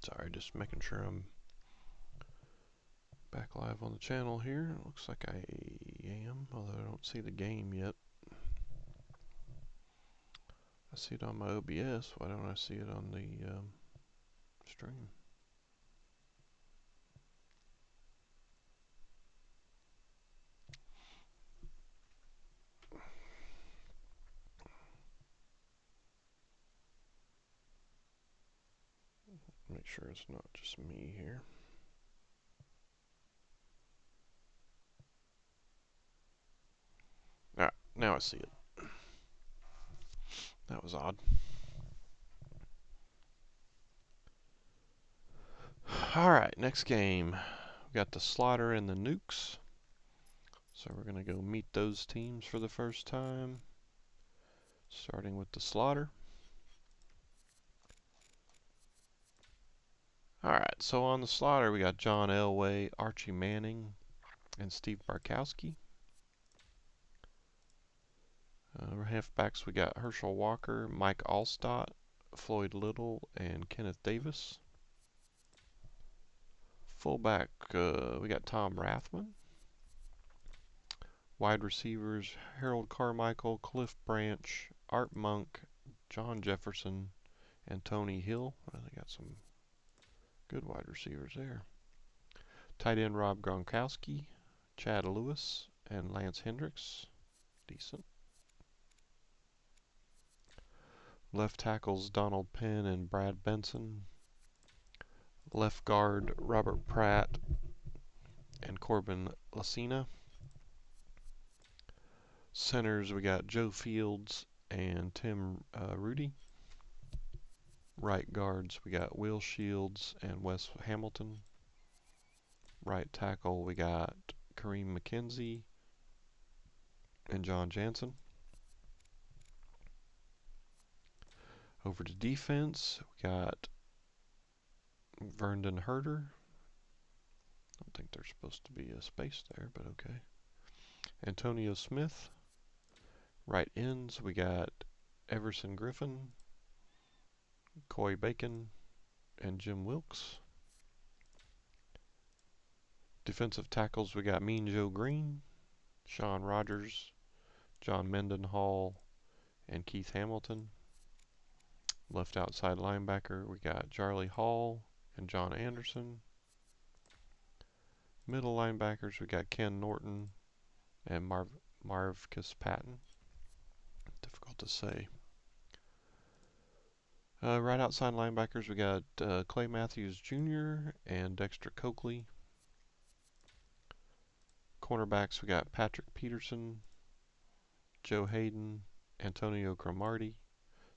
Sorry, just making sure I'm back live on the channel here. It looks like I am, although I don't see the game yet. I see it on my OBS. Why don't I see it on the stream? Make sure it's not just me here. Ah, now I see it. That was odd. Alright, next game. We got the Slaughter and the Nukes. So we're going to go meet those teams for the first time. Starting with the Slaughter. Alright, so on the Slaughter we got John Elway, Archie Manning, and Steve Barkowski. Halfbacks we got Herschel Walker, Mike Allstott, Floyd Little, and Kenneth Davis. Fullback we got Tom Rathman. Wide receivers Harold Carmichael, Cliff Branch, Art Monk, John Jefferson, and Tony Hill. They got some good wide receivers there. Tight end Rob Gronkowski, Chad Lewis, and Lance Hendricks. Decent. Left tackles Donald Penn and Brad Benson. Left guard Robert Pratt and Corbin Lassina. Centers we got Joe Fields and Tim Rudy. Right guards we got Will Shields and Wes Hamilton. Right tackle we got Kareem McKenzie and John Jansen. Over to defense, we got Vernon Herter. I don't think there's supposed to be a space there, but okay. Antonio Smith. Right ends, we got Everson Griffin, Coy Bacon, and Jim Wilkes. Defensive tackles, we got Mean Joe Green, Sean Rogers, John Mendenhall, and Keith Hamilton. Left outside linebacker, we got Charlie Hall and John Anderson. Middle linebackers, we got Ken Norton and Marvcus Patton. Difficult to say. Right outside linebackers, we got Clay Matthews Jr. and Dexter Coakley. Cornerbacks, we got Patrick Peterson, Joe Hayden, Antonio Cromartie,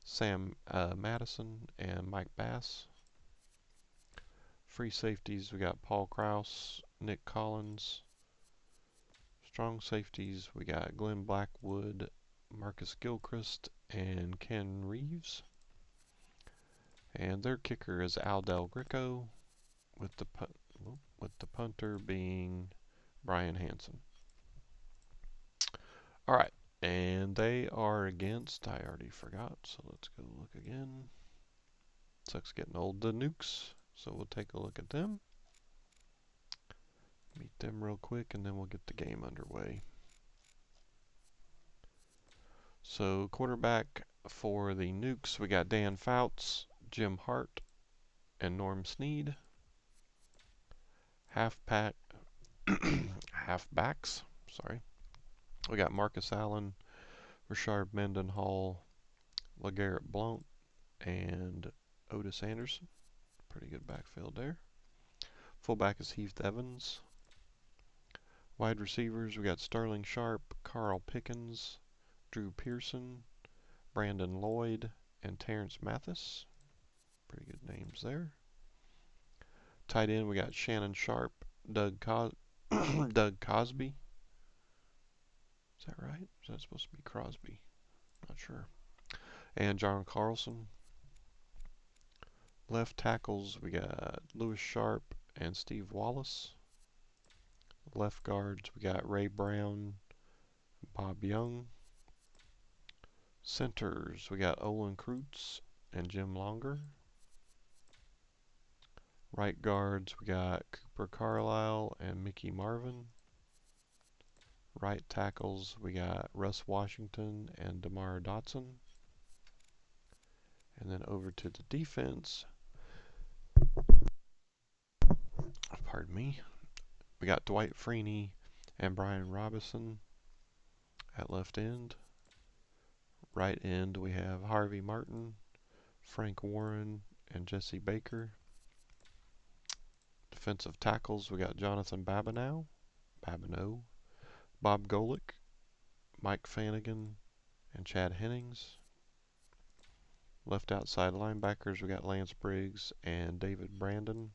Sam Madison, and Mike Bass. Free safeties, we got Paul Krause, Nick Collins. Strong safeties, we got Glenn Blackwood, Marcus Gilchrist, and Ken Reeves. And their kicker is Al Del Greco, with the punter being Brian Hansen. Alright, and they are against, I already forgot, so let's go look again. Sucks getting old, the Nukes, so we'll take a look at them. Meet them real quick, and then we'll get the game underway. So, quarterback for the Nukes, we got Dan Fouts, Jim Hart, and Norm Snead. Halfbacks, sorry. We got Marcus Allen, Richard Mendenhall, LeGarrette Blount, and Otis Anderson. Pretty good backfield there. Fullback is Heath Evans. Wide receivers, we got Sterling Sharp, Carl Pickens, Drew Pearson, Brandon Lloyd, and Terrence Mathis. Pretty good names there. Tight end, we got Shannon Sharp, Doug Cosby. Is that right? Is that supposed to be Crosby? Not sure. And John Carlson. Left tackles, we got Lewis Sharp and Steve Wallace. Left guards, we got Ray Brown, Bob Young. Centers, we got Olin Kreutz and Jim Longer. Right guards, we got Cooper Carlisle and Mickey Marvin. Right tackles, we got Russ Washington and DeMar Dotson. And then over to the defense, pardon me, we got Dwight Freeney and Brian Robinson at left end. Right end, we have Harvey Martin, Frank Warren, and Jesse Baker. Defensive tackles, we got Jonathan Babineau, Bob Golick, Mike Flanagan, and Chad Hennings. Left outside linebackers, we got Lance Briggs and David Brandon.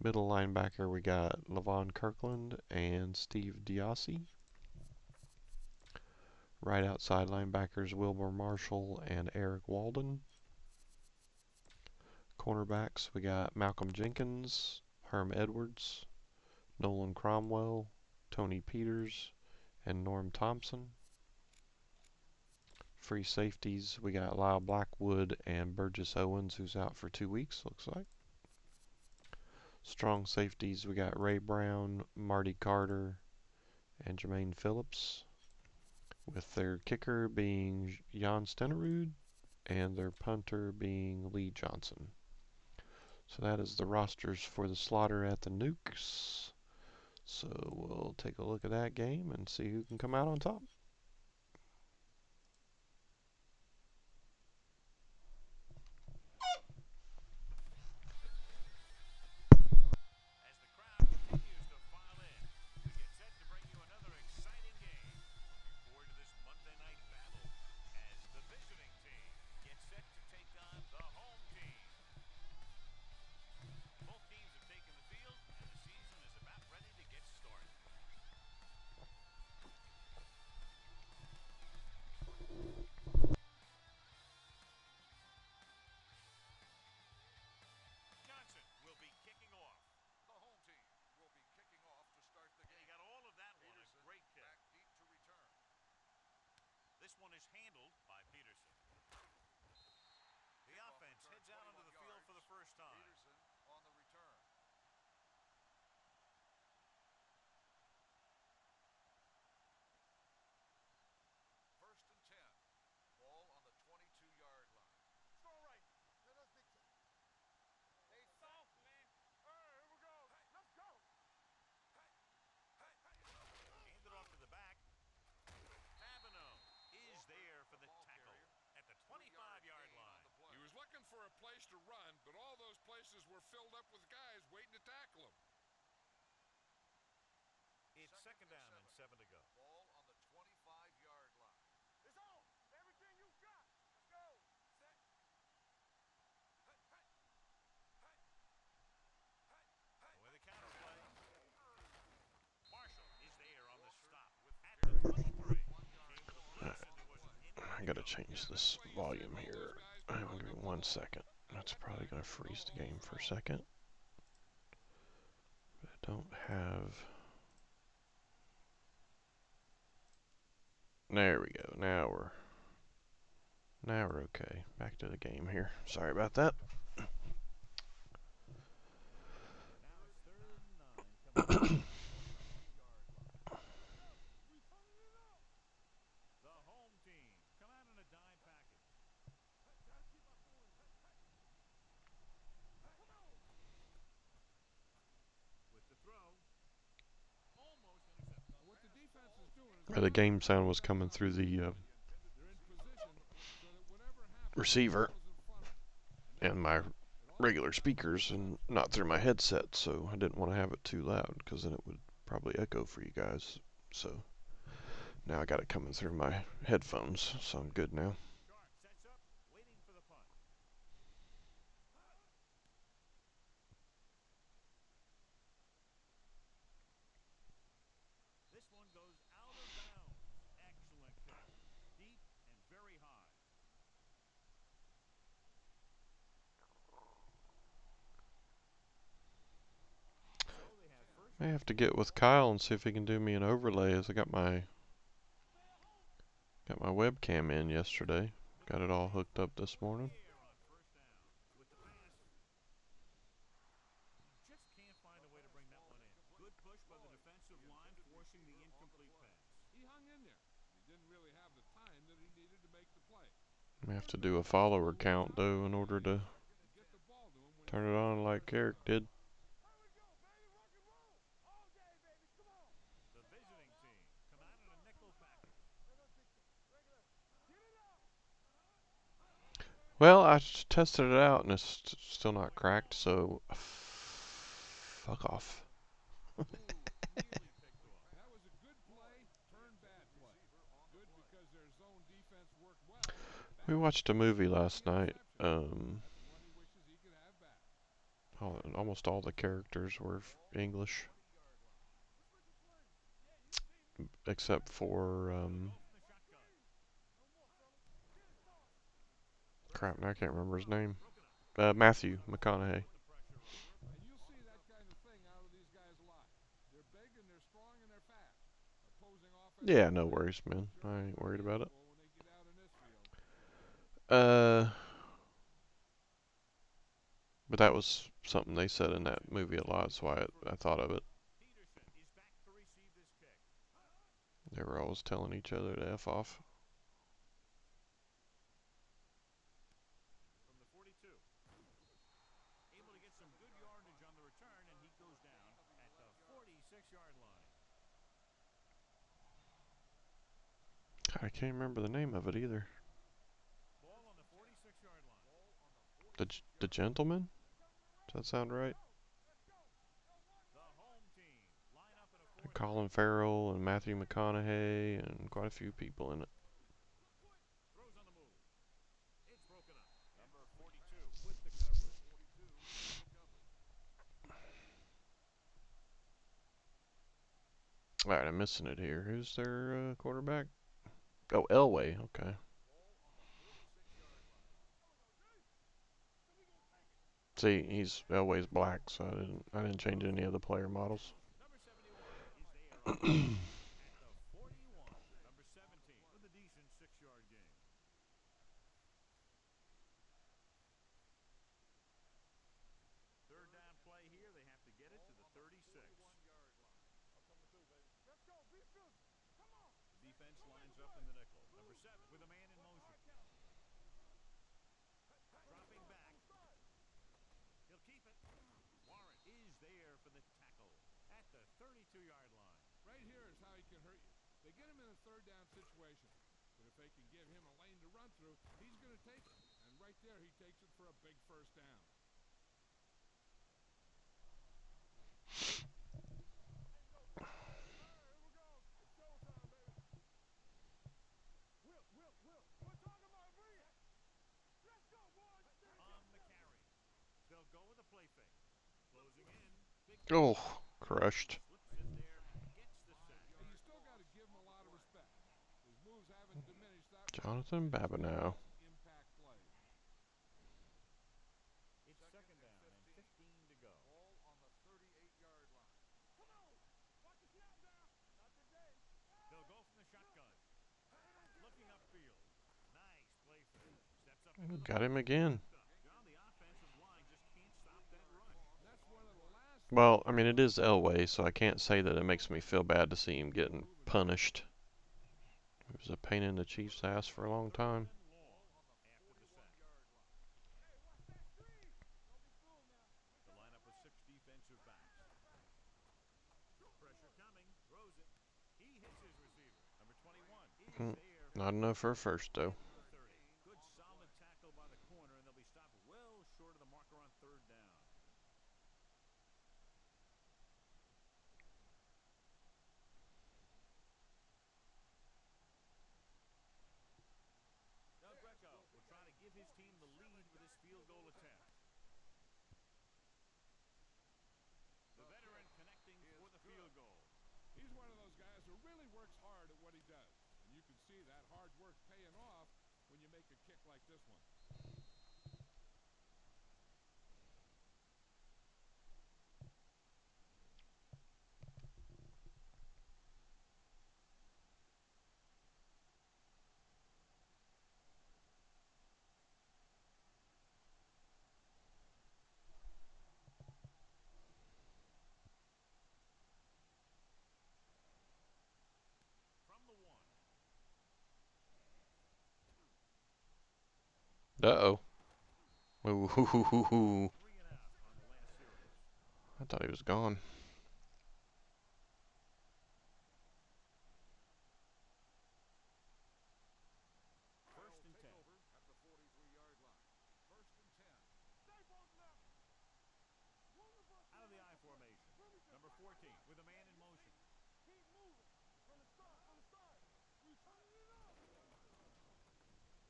Middle linebacker, we got Levon Kirkland and Steve Diassi. Right outside linebackers, Wilbur Marshall and Eric Walden. Cornerbacks, we got Malcolm Jenkins, Herm Edwards, Nolan Cromwell, Tony Peters, and Norm Thompson. Free safeties, we got Lyle Blackwood and Burgess Owens, who's out for 2 weeks, looks like. Strong safeties, we got Ray Brown, Marty Carter, and Jermaine Phillips, with their kicker being Jan Stenerud and their punter being Lee Johnson. So that is the rosters for the Slaughter at the Nukes. So we'll take a look at that game and see who can come out on top. For a place to run, but all those places were filled up with guys waiting to tackle him. It's second down and 7 to go. Ball on the 25-yard line. It's on. Everything you got. Let's go. Set. With the counter play. Marshall is there on the stop at the 23. I gotta change this volume here. Give me 1 second. That's probably gonna freeze the game for a second. But I don't have. There we go. Now we're okay. Back to the game here. Sorry about that. The game sound was coming through the receiver and my regular speakers and not through my headset, so I didn't want to have it too loud because then it would probably echo for you guys. So now I got it coming through my headphones, so I'm good now. I have to get with Kyle and see if he can do me an overlay, as I got my webcam in yesterday. Got it all hooked up this morning. We have to do a follower count though in order to And get the ball to him when he's turn it on like Eric did. Here we go, baby. Rock and roll. All day, baby. Come on. The visiting team come out in a nickel package. Get it up. Well, I tested it out and it's still not cracked, so fuck off. Move nearly picked off. That was a good play, turn bad play. Good because their zone defense worked well. We Bad watched a because they movie gave up the last night. interception. That's one he wishes he could have back. Almost all the characters were English, 40-yard line. except for They'll go from the shotgun. crap. Pressure Now I is can't from remember his below. name. Broken up. Matthew McConaughey. Putting the pressure on. And you'll see that kind of thing out of these guys a lot. They're big and they're strong and they're fast. Opposing offensive Yeah, no line worries, man. sure I look ain't like a worried about it. handful when they get out in this field. Uh, but that was something they said in that movie a lot, so I thought of it. Peterson is back to receive this kick. They were always telling each other to F off. From the 42. Able to get some good yardage on the return, and he goes down at the 46-yard line. I can't remember the name of it either. Ball on the 46-yard line. The Gentleman? Does that sound right? The home team line up in a Colin four-three. Farrell and Matthew McConaughey and quite a few people in it. Throws on the move. It's broken up. Number 42 with the coverage. All right, I'm missing it here. Who's their quarterback? Oh, Elway. Okay. Ball on the 46-yard line. See, Elway's black, so I didn't change any of the player models. Number 71 is there on the play at the 41. Number 17 with a decent 6-yard gain. Third down play here. They have to get it to the 36. 41-yard line. I'm coming through, baby. Let's go. Be physical. Come on. The defense lines up in the nickel. Number 7 with a man in motion. Dropping back. He'll keep it. Warren is there for the tackle at the 32-yard line. Right here is how he can hurt you. They get him in a third down situation. But if they can give him a lane to run through, he's going to take it. And right there, he takes it for a big first down. Here we go. It's go time, baby. Will. We're talking about bring it. Let's go, boys. On the carry. They'll go with a play fake. Closing in. Big play. Oh, crushed. Slips in there. Gets the sack. Hey, you still got to give him a lot of respect. His moves haven't diminished that much. Jonathan And he's made Babineau. some impact plays. It's second down and 15 to go. Ball on the 38-yard line. Come on. Watch the snap now. Not today. They'll go from the shotgun. Looking upfield. Nice play fake. Steps up into the Got him again. John, the offensive line just can't stop that rush. That's one of the last Well, I mean, it is Elway, so I can't say that it makes me feel bad to see him getting punished. He was a pain in the Chiefs' ass for a long time. And long after the sack. 41-yard line. Hey, watch that screen. Don't be fooled now. The lineup with 6 defensive backs. Pressure coming. Throws it. He hits his receiver. Number 21 is there for Not the enough for a tackle first, though. at the 30. Good solid tackle by the corner, and they'll be stopped well short of the marker on third down. Now Greco will try to give his team the lead with his field goal attempt. The veteran connecting for the field goal. He's one of those guys who really works hard at what he does. And you can see that hard work paying off when you make a kick like this one. From the 1. Uh-oh. Ooh. 3 and out on the last series. I thought he was gone. First and 10. At the 43-yard line. First and 10. Out of the I formation. Number 14 with a man in motion.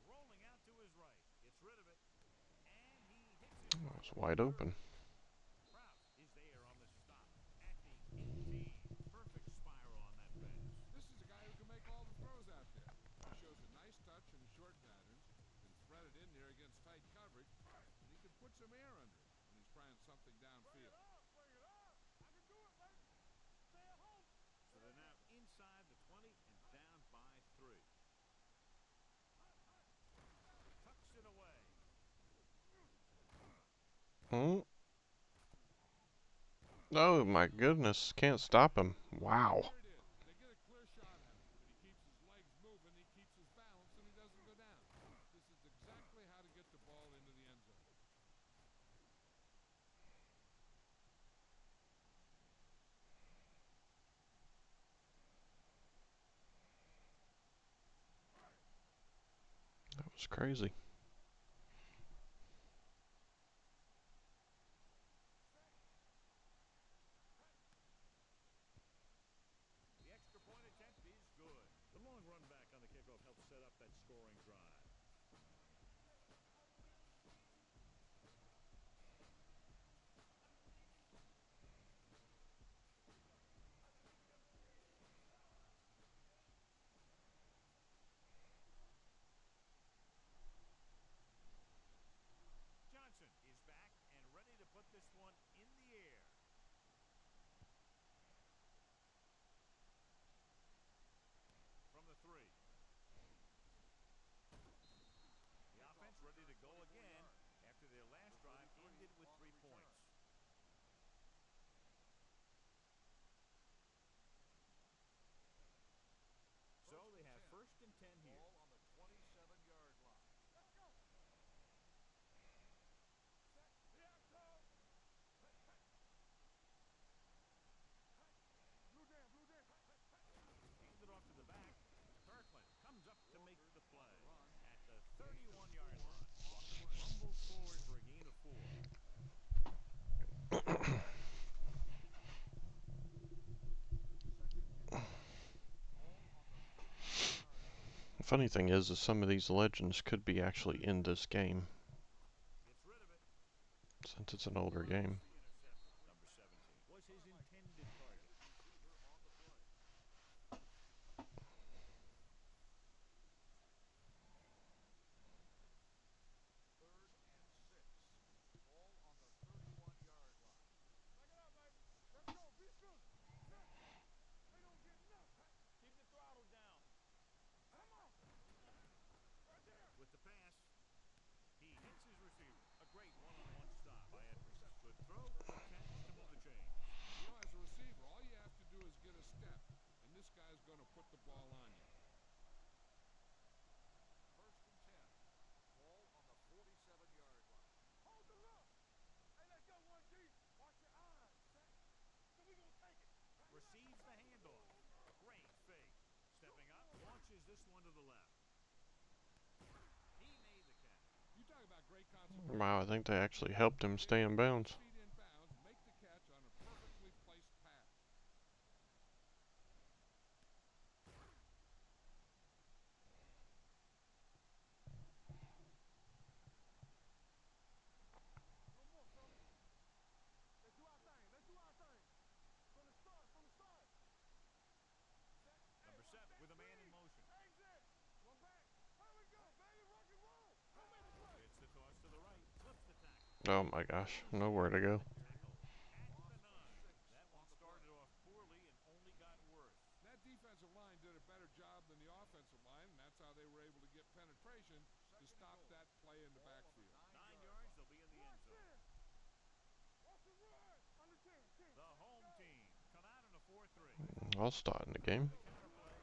Rolling out to his right. Gets rid of it. And he hits his It mark. was wide open. Kraus is there on the stop at the 18. Perfect spiral on that pass. This is a guy who can make all the throws out there. He shows a nice touch in the short patterns, can thread it in there against tight coverage, and he can put some air under it when he's trying something downfield. So they're now inside the 20 and down by 3. Tucks it away. Hmm? Oh my goodness. Can't stop him. Wow. Here it is. They get a clear shot at him, but he keeps his legs moving, he keeps his balance, and he doesn't go down. This is exactly how to get the ball into the end zone. That was crazy. The extra point attempt is good. The long run back on the kickoff helps set up that scoring drive. Johnson is back and ready to put this one in the air. From the 3. The offense ready to go again after their last drive ended with 3 points. So they have first and 10 here. Ball on the 27-yard line. Handed off to the back. Kirkland comes up to make the play at the 31-yard line. Rumbles forward for a gain of 4. The funny thing is some of these legends could be actually in this game Gets rid of it. since it's an older game. Intercepted. Number 17 was his intended target. Third and 6. Ball on the 31-yard line. With the pass, he hits his receiver. A great one-on-one stop by Edwards. Good throw, good catch to move the chains. You know, as a receiver, all you have to do is get a step, and this guy's going to put the ball on you. First and 10. Ball on the 47-yard line. Receives the handoff. Great fake. Stepping up, launches this one to the left. He made the catch. You talk about great concentration. Wow, I think they actually helped him stay in bounds. Feet in bounds, make the catch on a perfectly placed pass. Number 7 with a man in motion. It's the toss to the right. Flips the tackle. Oh my gosh, nowhere to go. Tackle at the 9. That one started off poorly and only got worse. That defensive line did a better job than the offensive line, and that's how they were able to get penetration to stop that play in the backfield. 9 yards, they'll be in the end zone. The home team come out in a 4-3. I'll start in the Ready game. for the counter play.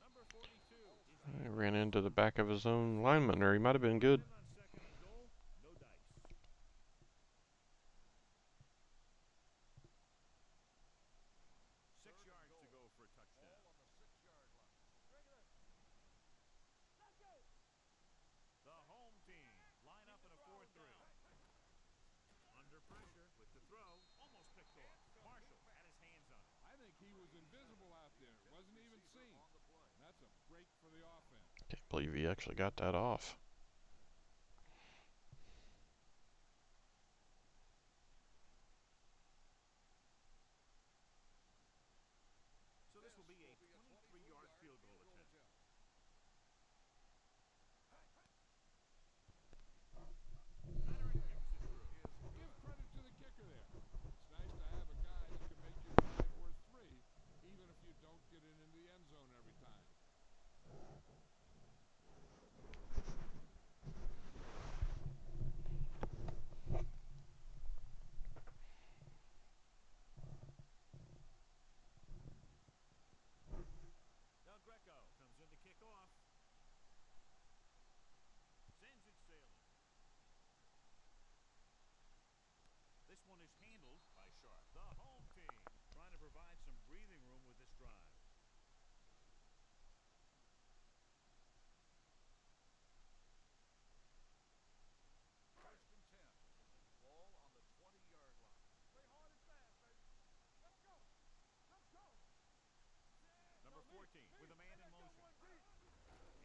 Number 42 is He ran into the back of his own lineman, or he might have been good. Men on second and goal, no dice. 6 yards to go for a touchdown. Ball on the 6-yard line. The home team line up in a 4-3. Under pressure with the throw, almost picked off. Marshall had his hands on it. I think he was invisible out there. Wasn't even seen. And that's a break for the offense. Can't believe he actually got that off. So this will be a 23-yard field goal attempt. Veteran kicks it through. Give credit to the kicker there. It's nice to have a guy that can make your drive worth 3, even if you don't get it into the end zone every time. Del Greco comes in to kick off. Sends it sailing. This one is handled by Sharp. The home team trying to provide some breathing room with this drive. First and 10. Ball on the 20-yard line. Play hard and fast, baby. Let's go. Let's go. Number 14 with a man in motion.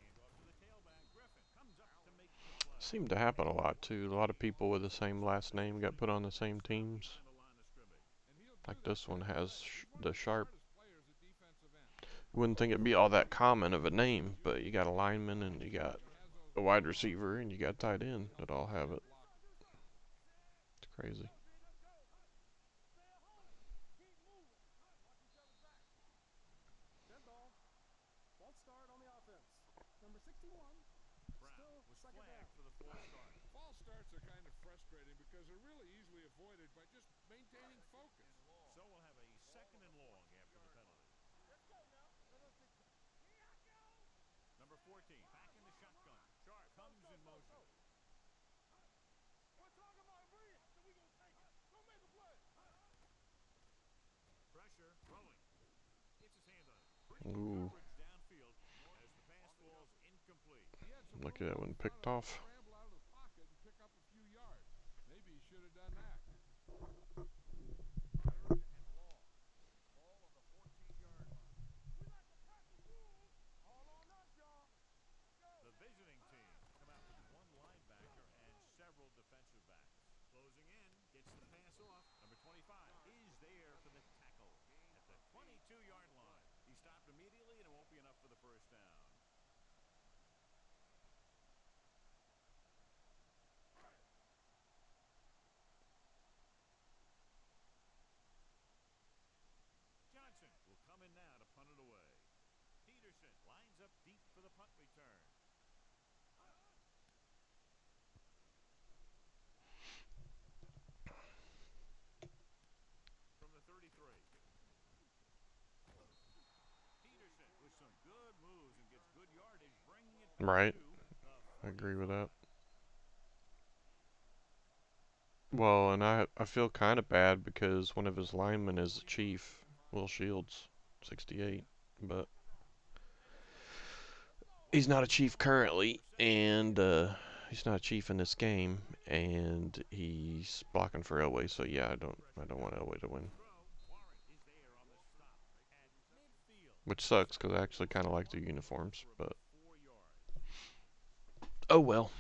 Hand off to the tailback. Griffin comes up to make the play. Seemed to happen a lot too. A lot of people with the same last name got put on the same teams. Behind the line of scrimmage. And he'll do Like that. this one has He's one of the the Sharp. smartest players at defensive end. Wouldn't think it'd be all that common of a name, but you got a lineman and you got He has those a wide receiver and you got tight end that all have it. blockers. It's crazy. Dead ball. False start on the offense. Number 61. Brown Still was second flagged down. for the false start. False starts are kind of frustrating because they're really easily avoided by just maintaining focus. So we'll have a second and long after the penalty. Number 14 back in the shotgun. Sharp comes in motion. Pressure rolling. Gets his hand on it. Pretty good Ooh, coverage downfield as the pass falls incomplete. He had some look room at that to one his front picked of him to off. scramble out of the pocket and pick up a few yards. Maybe he should have done that. Third and long. Ball on the 14-yard line. All on us, y'all. The visiting team come out with one linebacker and several defensive backs. Closing in, gets the pass off. Number 25 is there for the tackle at the 22-yard line. He stopped immediately, and it won't be enough for the first down. Johnson will come in now to punt it away. Peterson lines up deep for the punt return. From the 33. Peterson with some good moves and gets good yardage, bringing it back Right. to the I agree with 45. that. Well, and I feel kind of bad because one of his linemen is the Chief, Will Shields, 68, but he's not a Chief currently, and he's not a Chief in this game, and he's blocking for Elway. So yeah, I don't want Elway to win, Warren is there on the stop at midfield. which sucks because I actually kind of like their uniforms, For but about 4 yards. oh well.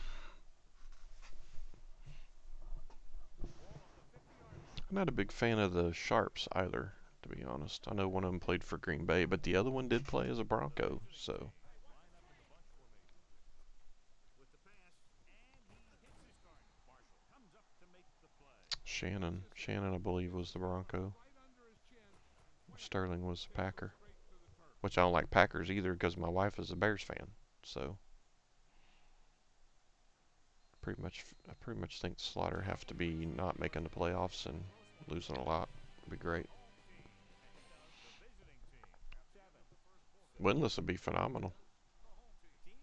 Ball on the 50-yard line. I'm not a big fan of the Sharps either, to be honest. I know one of them played for Green Bay, but the other one did play as a The Bronco, visiting so team line up in the bunch formation. With the pass, and he hits his target. Marshall comes up to make the play. Shannon, I believe, was the Bronco. Right under his chin. Sterling was the Takes him Packer, straight to the turf. which I don't like Packers either because my wife is a Bears fan. So I pretty much think Slaughter have to be not making the playoffs and losing a lot. Would be great. The home team ahead of the visiting team. 7. Winless would be phenomenal. The team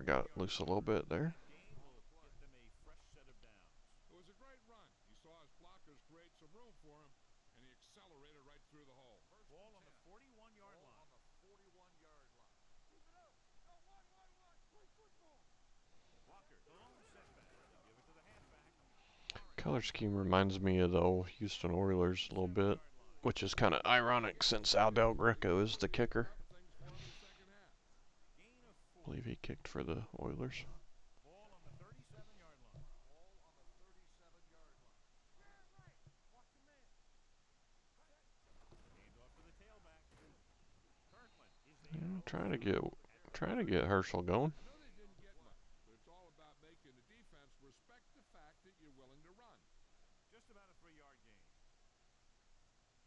got loose a little bit there. That gain will get them a fresh set of downs. It was a great run. He saw his blockers create some room for him, and he accelerated right through the hole. Ball on the 41-yard line. Keep it up. Go, one. Play football. Walker, the lone setback. They give it to the halfback. Color scheme reminds me of the old Houston Oilers a little bit, 7-yard line. which is kind of ironic since Al Del Greco is the kicker. Up things for him in the second half. Gain of I 4. believe he kicked for the Oilers. Ball on the 37-yard line. Watch the man. Hand off to the tailback. Kirkland is there Yeah, on the trying to field get at the trying to 30. get Herschel going. I know they didn't get much, but it's all about making the defense respect the fact that you're willing to run. Just about a 3-yard gain.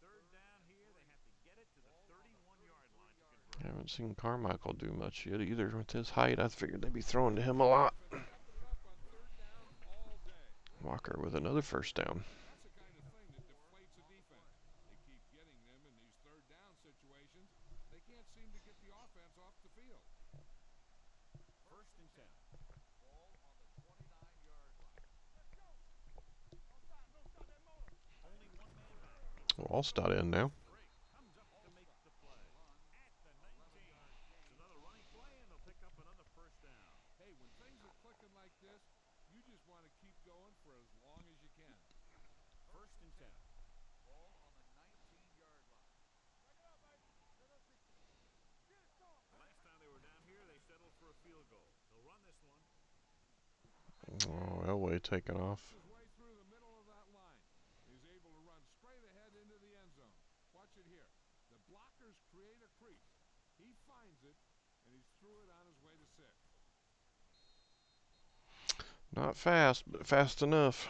Third down here. They have to get it to the 31-yard line to I convert. haven't seen Carmichael do much yet either. With his height, I figured they'd be throwing to him a lot. Defense stepping it up on third down all day. Walker with another first down. That's the kind of thing that deflates a defense. They keep getting them in these third down situations. They can't seem to get the offense off the field. First and 10. Only one man back. Wallstad in now. Drake comes up to make the play. At the 19. It's another running play, and they'll pick up another first down. Hey, when things are clicking like this, you just want to keep going for as long as you can. First and 10. The last time they were down here, they settled for a field goal. They'll run this one. Oh, Elway taking off. His way through the middle of that line. He's able to run straight ahead into the end zone. Watch it here. The blockers create a crease. He finds it, and he's through it on his way to 6. Not fast, but fast enough.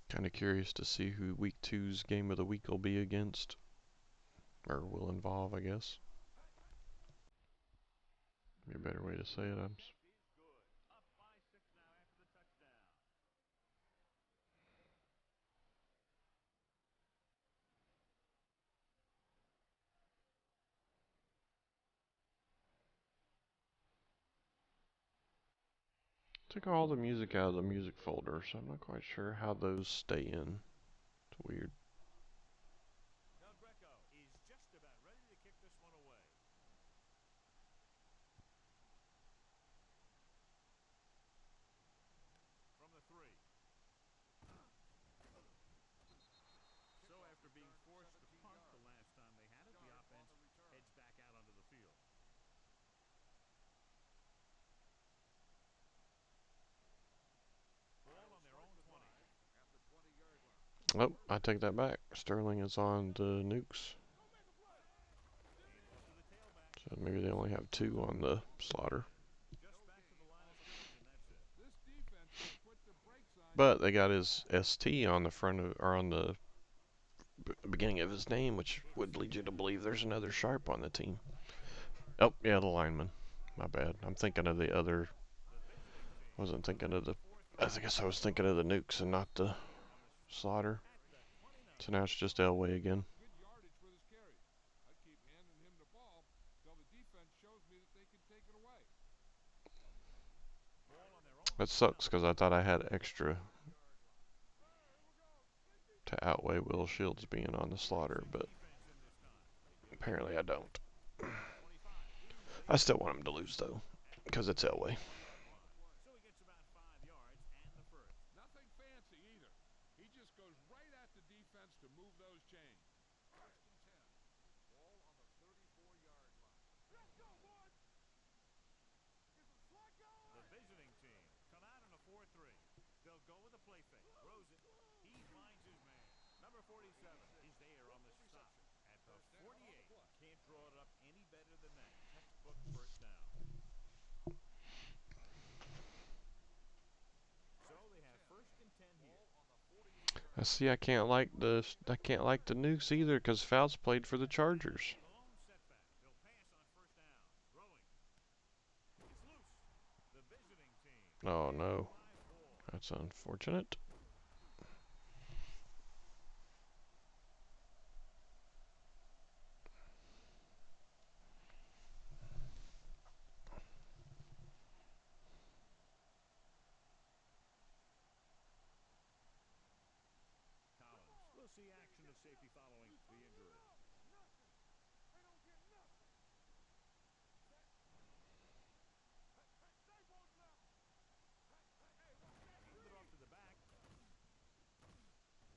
Kind of curious to see who Week 2's game of the week will be against. Or will involve, I guess. Be a better way to say it. Is good. Up by 6 now after the touchdown. Took all the music out of the music folder, so I'm not quite sure how those stay in. It's weird. Del Greco is just about ready to kick this one away. From the 3. So after being forced to punt the last time they had it, the offense heads back out onto the field. Ball on their own 20. Oh, I take that back. Sterling is on the Nukes. Hand off to the tailback. So maybe they only have 2 on the slaughter. Just back to the line of scrimmage, and that's it. This defense can put the brakes on. But they got his ST on the front of, or on the beginning of his name, which would lead you to believe there's another Sharp on the team. Oh, yeah, the lineman. My bad. I'm thinking of the other. The visiting team. Wasn't thinking of the. Fourth I guess I was thinking of the Nukes and not the on the snap slaughter. at the 29. So now it's just Elway again. Good yardage with his carries. I keep handing him the ball till the defense shows me that they can take it away. Ball on their own That 29. sucks because I thought I had extra to outweigh Will Shields being on the slaughter, but Defense in this time. They give it apparently I don't. 25 is there I still want him to lose though, because it's Elway. yard line. So he gets about 5 yards and the first. Nothing fancy either. He just goes right at the defense to move those chains. The visiting team come out in a 4-3. They'll go with a play fake. Throws it. He finds his man. Number 47 is there on the stop at the 48. Can't draw it up any better than that. Textbook first down. So they have first and 10 here. I see. I can't like the Nukes either because Fouts played for the Chargers. The lone setback. They'll pass on first down. Throwing. It's loose. The visiting team. Oh no, Live ball. that's unfortunate. safety following the injury. Nothing. They don't get nothing. Set. Stay bolted up. Hey, watch that Handed screen. off to the back.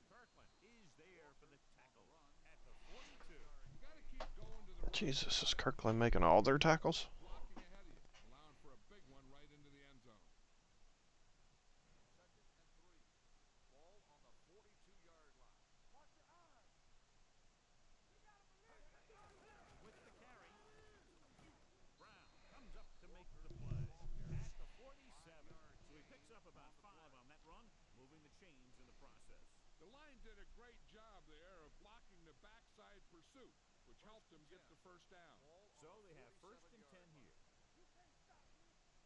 Kirkland is there for the tackle at the 42. You got to keep going to the run. Jesus, is Let them Kirkland keep making all getting their open tackles? and blocking ahead of you, allowing for a big one right into the end zone. 2nd and 3. Ball on the 42-yard line. Watch your eyes. You got to believe it. With the carry, Brown comes up to make the play at the 47. So he picks up about 5 on that run, moving the chains in the process. The line did a great job there of blocking the backside pursuit, which helped him get the first down. So they have 1st and 10 here. You can't stop me.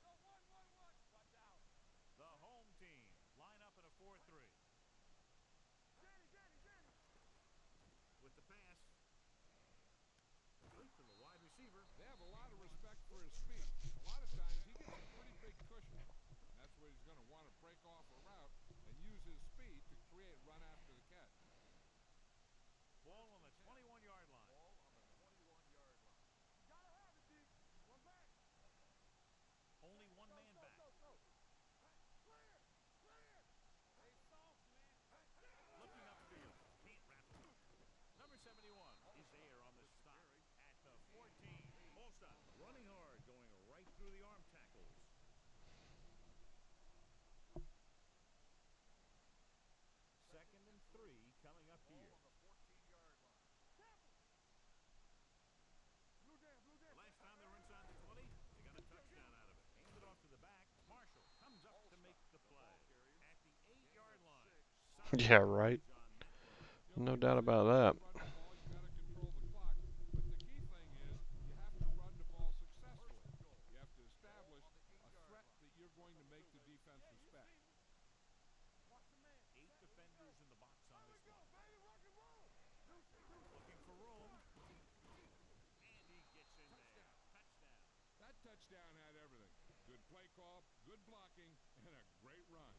Go 1-1-1. Watch out. The home team line up in a 4-3. Danny. With the pass, complete to the wide receiver. They have a lot of respect for his speed. A lot of times he gets a pretty big cushion. And that's where he's going to want to break off a route and use his speed to create run after the catch. Ball on the 21-yard line. You got to have it, D. One back. Only one man back. Clear. Stay soft, man. Looking upfield. Can't rattle it. Number 71 is there on the stop at the 14. Ball stop. Running hard, going right through the arm tackles. 2nd and 3 coming up here. On the 14-yard line. Careful. Blue down. The last time they were inside the 20, they got a touchdown out of it. Handed off to the back. Marshall comes up to make the play at the 8-yard line. Solid Yeah, right. coverage on that run. No doubt about that. Run the ball, you got to control the clock. But the key thing is you have to run the ball successfully. You have to establish a threat that you're going to make the defense respect. 8 defenders in the box on this one. Baby, rock and roll. Looking for room. And he gets in there. Touchdown. That touchdown had everything. Good play call, good blocking, and a great run.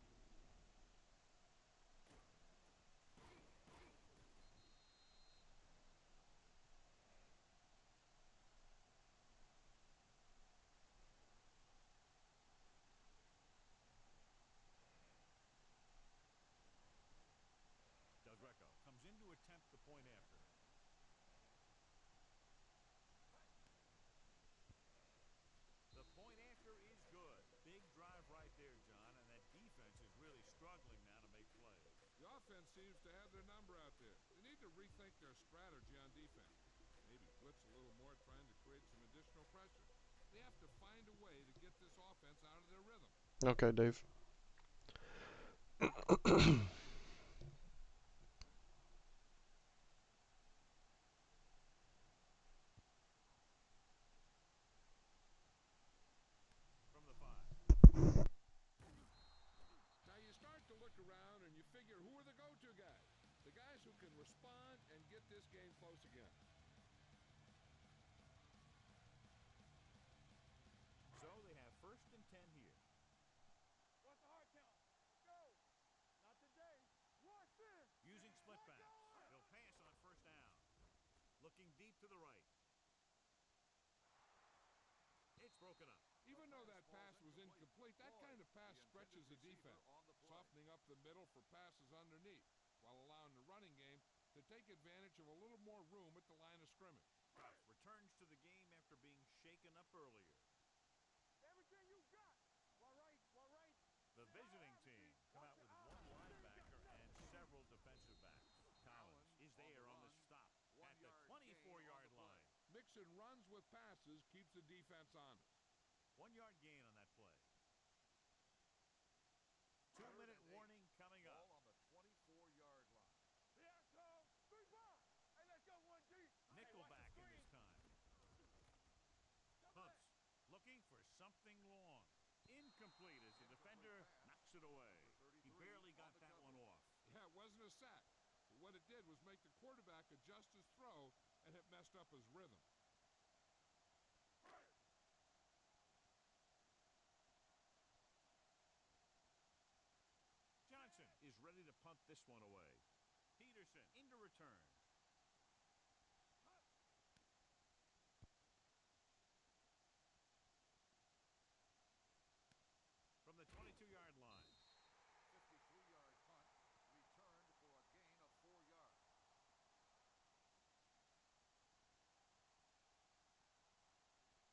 Del Greco comes in to attempt the point after. The point after is good. Big drive right there, John, and that defense is really struggling now to make plays. The offense seems to have their number out there. They need to rethink their strategy on defense. Maybe blitz a little more, trying to create some additional pressure. They have to find a way to get this offense out of their rhythm. Okay, Dave. From the 5. Now you start to look around and you figure, who are the go-to guys? The guys who can respond and get this game close again. So they have 1st and 10 here. What's the hard count? Let's go. Not today. Watch this. Using split backs. They'll pass on 1st down. Looking deep to the right. It's broken up. Even though that pass was incomplete, that kind of pass stretches the defense, softening up the middle for passes underneath, while allowing the running game to take advantage of a little more room at the line of scrimmage. Goff returns to the game after being shaken up earlier. Everything you got. The visiting team come out with one linebacker and several defensive backs. Collins is there on the stop at the 24-yard line. Mixing runs with passes keeps the defense honest. 1-yard gain on that play. 2-minute warning coming up. On the 24-yard line. Here it comes. 3 ball. Hey, let's go 1 deep. Nickelback in this time. Hunts looking for something long. Incomplete as the defender knocks it away. He barely got that one off. Yeah, it wasn't a sack. But what it did was make the quarterback adjust his throw, and it messed up his rhythm. Johnson is ready to punt this one away. Peters Peterson into return. From the 22-yard line. 53-yard punt, returned for a gain of 4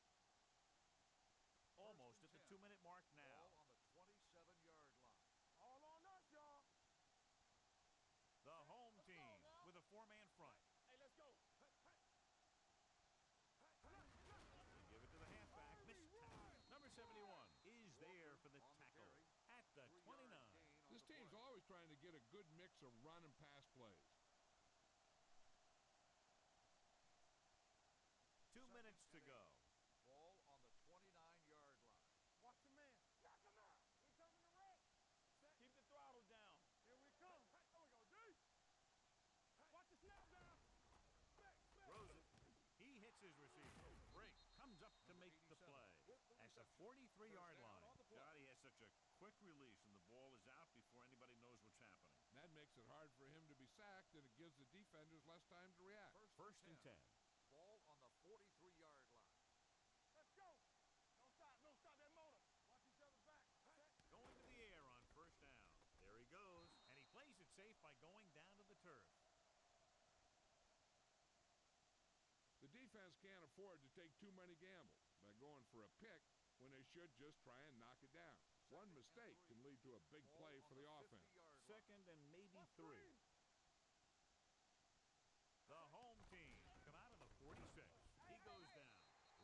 yards. Almost at the 2-minute mark now. Ball on the 27-yard line. All on us, y'all. The home team with a 4-man front. Hey, let's go. They give it to the halfback. Missed tackle. Number 71 is there for the tackle at the 29. This team's always trying to get a good mix of run and pass plays. 2 minutes to go. Ball on the 29-yard line. Watch the man. Knock him out. He coming to wreck. Keep the throttle down. Here we come. There we go, D. Watch the snap down. Throws it. He hits his receiver. Brink comes up to make the play at the 43-yard line. God, he has such a quick release, and the ball is out before anybody knows what's happening. that makes it hard for him to be sacked, and it gives the defenders less time to react. First and 10. Ball on the 43-yard line. Let's go. Don't stop. Don't stop that motor. Watch each other's back. Going to the air on first down. There he goes, and he plays it safe by going down to the turf. The defense can't afford to take too many gambles by going for a pick when they should just try and knock it down. One mistake can lead to a big play for the offense. Second and maybe 3. The home team come out of the 46. He goes down.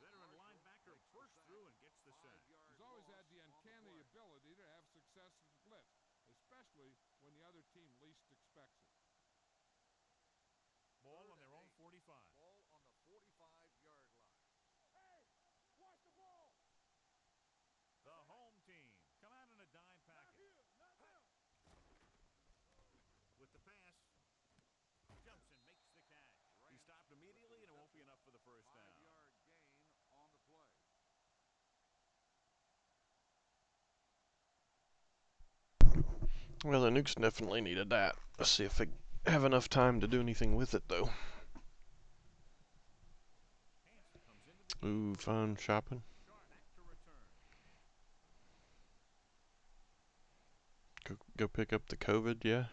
Veteran linebacker bursts through and gets the sack. He's always had the uncanny ability to have success in the blitz, especially when the other team least expects it. Ball on their own 45. Ball on the 45-yard line. Hey, watch the ball. The home team come out in a dime Not package. here. Not them. With the pass, jumps and makes the catch. He stopped immediately, and it won't be enough for the first down. 5-yard gain on the play. Well, the Nukes definitely needed that. Let's see if they have enough time to do anything with it, though. Hanson comes into the game. Ooh, fun shopping. Back to return. Go pick up the COVID, yeah?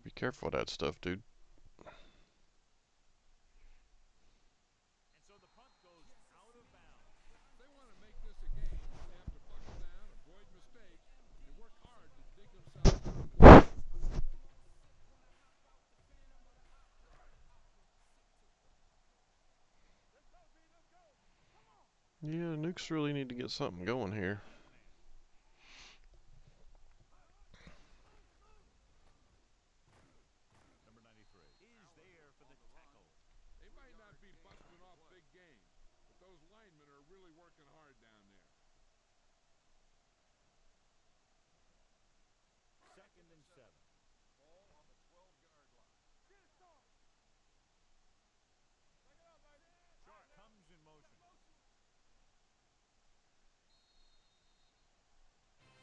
Be careful with that stuff, dude. And so the punt goes out of bounds. If they want to make this a game, they have to buckle down, avoid mistakes, and work hard to dig themselves out of mistakes. Let's go, D. Let's go. Come on. Yeah, Nukes really need to get something going here. Number 93 is there for the tackle. They might not be busting off big games, but those linemen are really working hard down there. Second and 7. Ball on the 12-yard line. Get it started. Back it up, baby. Sharp comes in motion.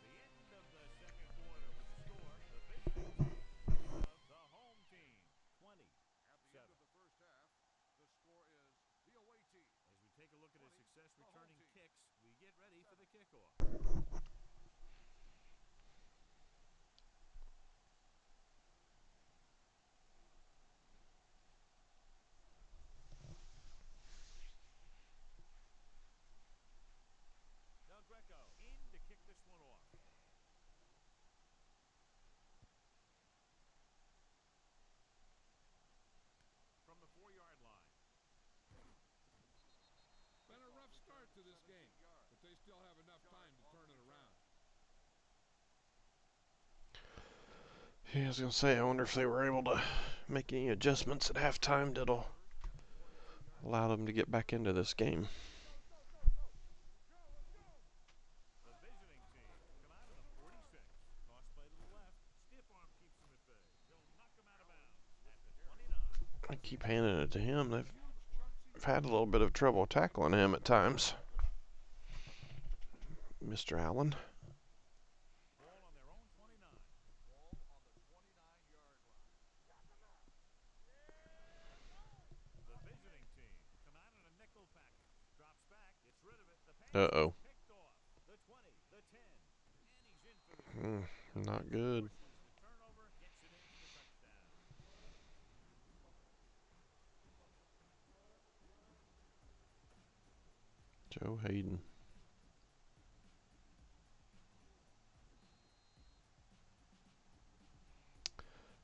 The end of the second quarter with the score. The visiting team of the home team. 20. At the end of the first half, the score is the away team. As we take a look at his success returning kicks, we get ready for the kickoff. Del Greco in to kick this one off. From the 4-yard line. Been a rough start to this game, but they still have enough time to turn it around. Yeah, I was gonna say, I wonder if they were able to make any adjustments at halftime that'll allow them to get back into this game. The visiting team come out of the 46. Cross play to the left. Stiff arm keeps him at bay. He'll knock him out of bounds at the 29. I keep handing it to him. They've had a little bit of trouble tackling him at times. Mr. Allen. Ball on their own 29. The visiting team come out in a nickel package. Drops back, gets rid of it. The pass Uh-oh. is picked off. The 20, the 10, and he's in for the Mm, score. not good. Forces the turnover, gets it in for the touchdown. Joe Hayden.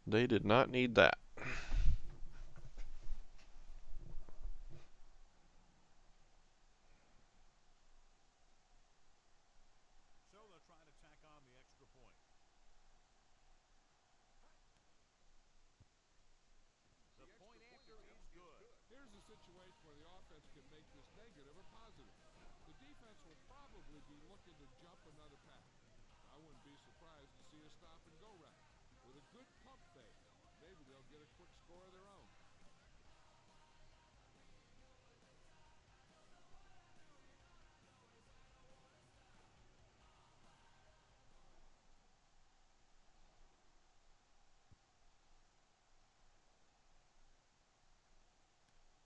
They did not need that. So they'll try to tack on the extra point. The point after is good. Here's a situation where the offense can make this negative a positive. The defense will probably be looking to jump another pass. I wouldn't be surprised to see a stop and go route. With a good pump fake, maybe they'll get a quick score of their own.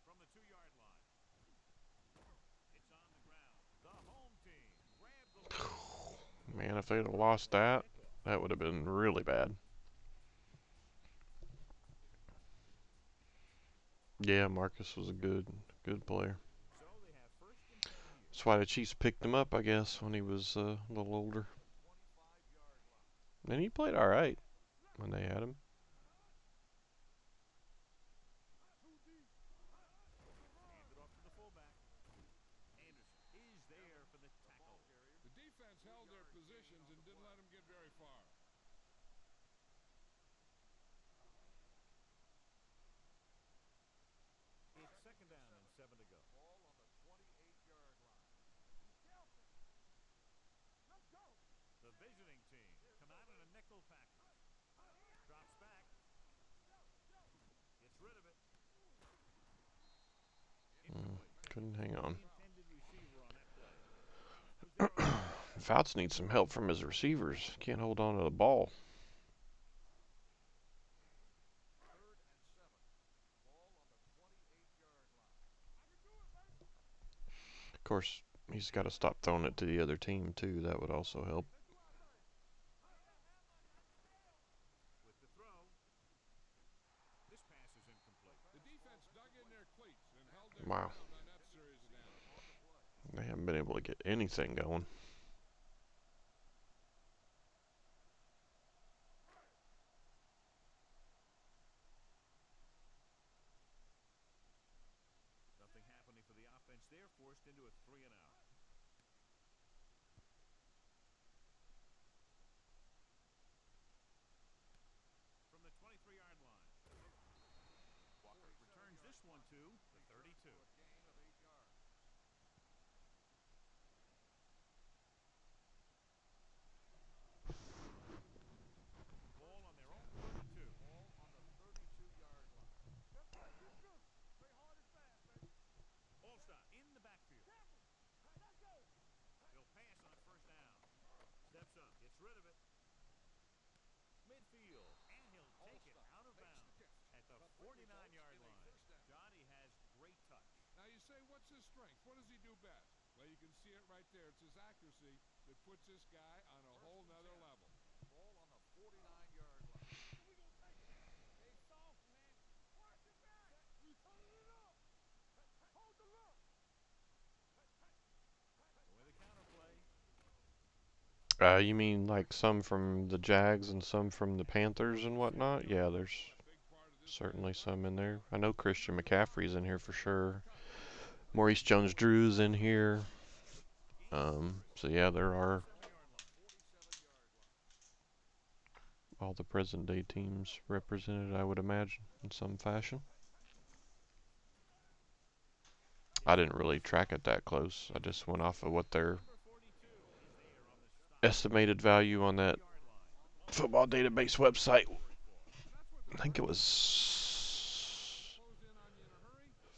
From the 2-yard line. It's on the ground. The home team grab the lead. Man, if they'd have lost that, that would have been really bad. Yeah, Marcus was a good player. So they have first and 10 here. That's why the Chiefs picked him up, I guess, when he was a little older. And he played all right when they had him. Hand it off to the fullback. Anderson is there for the tackle. The defense held their positions and didn't let them get very far. It's second down and 7 to go. The visiting team come out in a nickel package. Drops back. Gets rid of it. Incomplete. Couldn't hang Not on. the intended receiver on that play. Who's there on third down? Fouts needs some help from his receivers. Can't hold on to the ball. Of course, he's got to stop throwing it to the other team, too. That would also help. With the throw. This pass is incomplete. The defense dug in their cleats and held their Wow. ground on that series of downs. They haven't been able to get anything going. Nothing happening for the offense there. Forced into a 3 and out. From the 23-yard line. Walker returns this one to the 32. Ball on their own 32. Allstott in the backfield. He'll pass on first down. Steps up, gets rid of it. Midfield, and he'll take it out of bounds at the 49-yard line. Johnny has great touch. Now you say, what's his strength? What does he do best? Well, you can see it right there. It's his accuracy that puts this guy on a whole nother level. Going the counter play. You mean like some from the Jags and some from the Panthers and whatnot? Yeah, there's certainly some in there. I know Christian McCaffrey's in here for sure. Maurice Jones-Drew's in here. So yeah, there are 47-yard line. all the present day teams represented, I would imagine, in some fashion. I didn't really track it that close. I just went off of what their Number 42 is there on the stop. estimated value on that 50-yard line. football database website. Third for. I think it was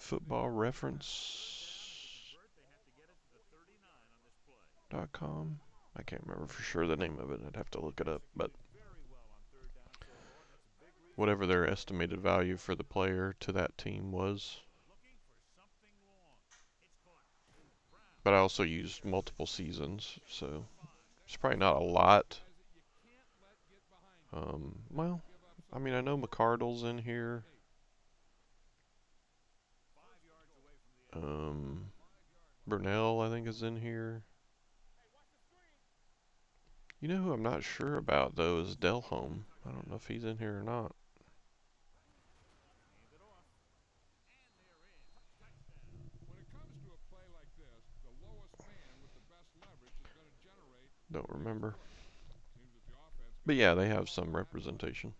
Football Reference .com. I can't remember for sure the name of it. I'd have to look it up. But whatever their estimated value for the player to that team was. But I also used multiple seasons, so it's probably not a lot. Well, I mean, I know McCardle's in here. Brunell, I think, is in here. You know who I'm not sure about, though, is Delholm. I don't know if he's in here or not. When it comes to a play like this, the lowest man with the best leverage is going to generate Don't the biggest remember. play. Seems that the offense But got yeah, the they ball have on some that play. representation.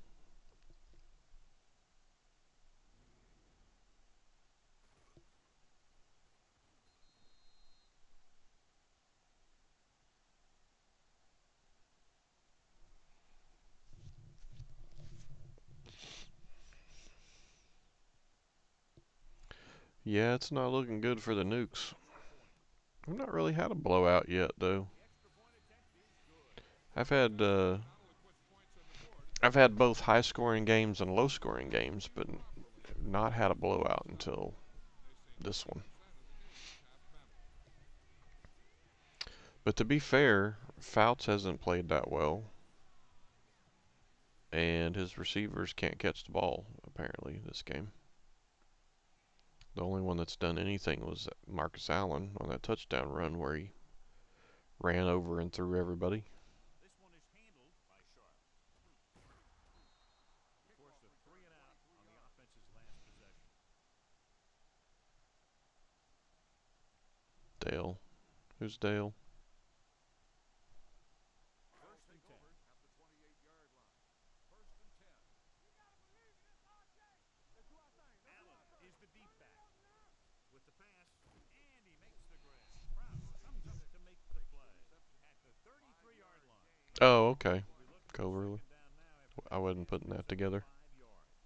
Yeah, it's not looking good for the Nukes. We've not really had a blowout yet, though. I've had uh, Not only puts points on the board, I've but had it's both also a high-scoring games and low-scoring games, but leading off related. not had a blowout So, until and they say this 90% one. of the game is half mental. But to be fair, Fouts hasn't played that well, and his receivers can't catch the ball, apparently, this game. The only one that's done anything was Marcus Allen on that touchdown run where he ran over and threw everybody. This one is handled by Sharp. Forced a 3 and out on the offense's last possession. Dale. Who's Dale? First and 10. At the 28-yard line. First and 10. Allen is the deep back. With the pass, and he makes the grab. Kraus comes up to make the play at the 33-yard line. Oh, okay. We'll be looking for Go early. second down now after I making wasn't the putting that extra together. 5 yards.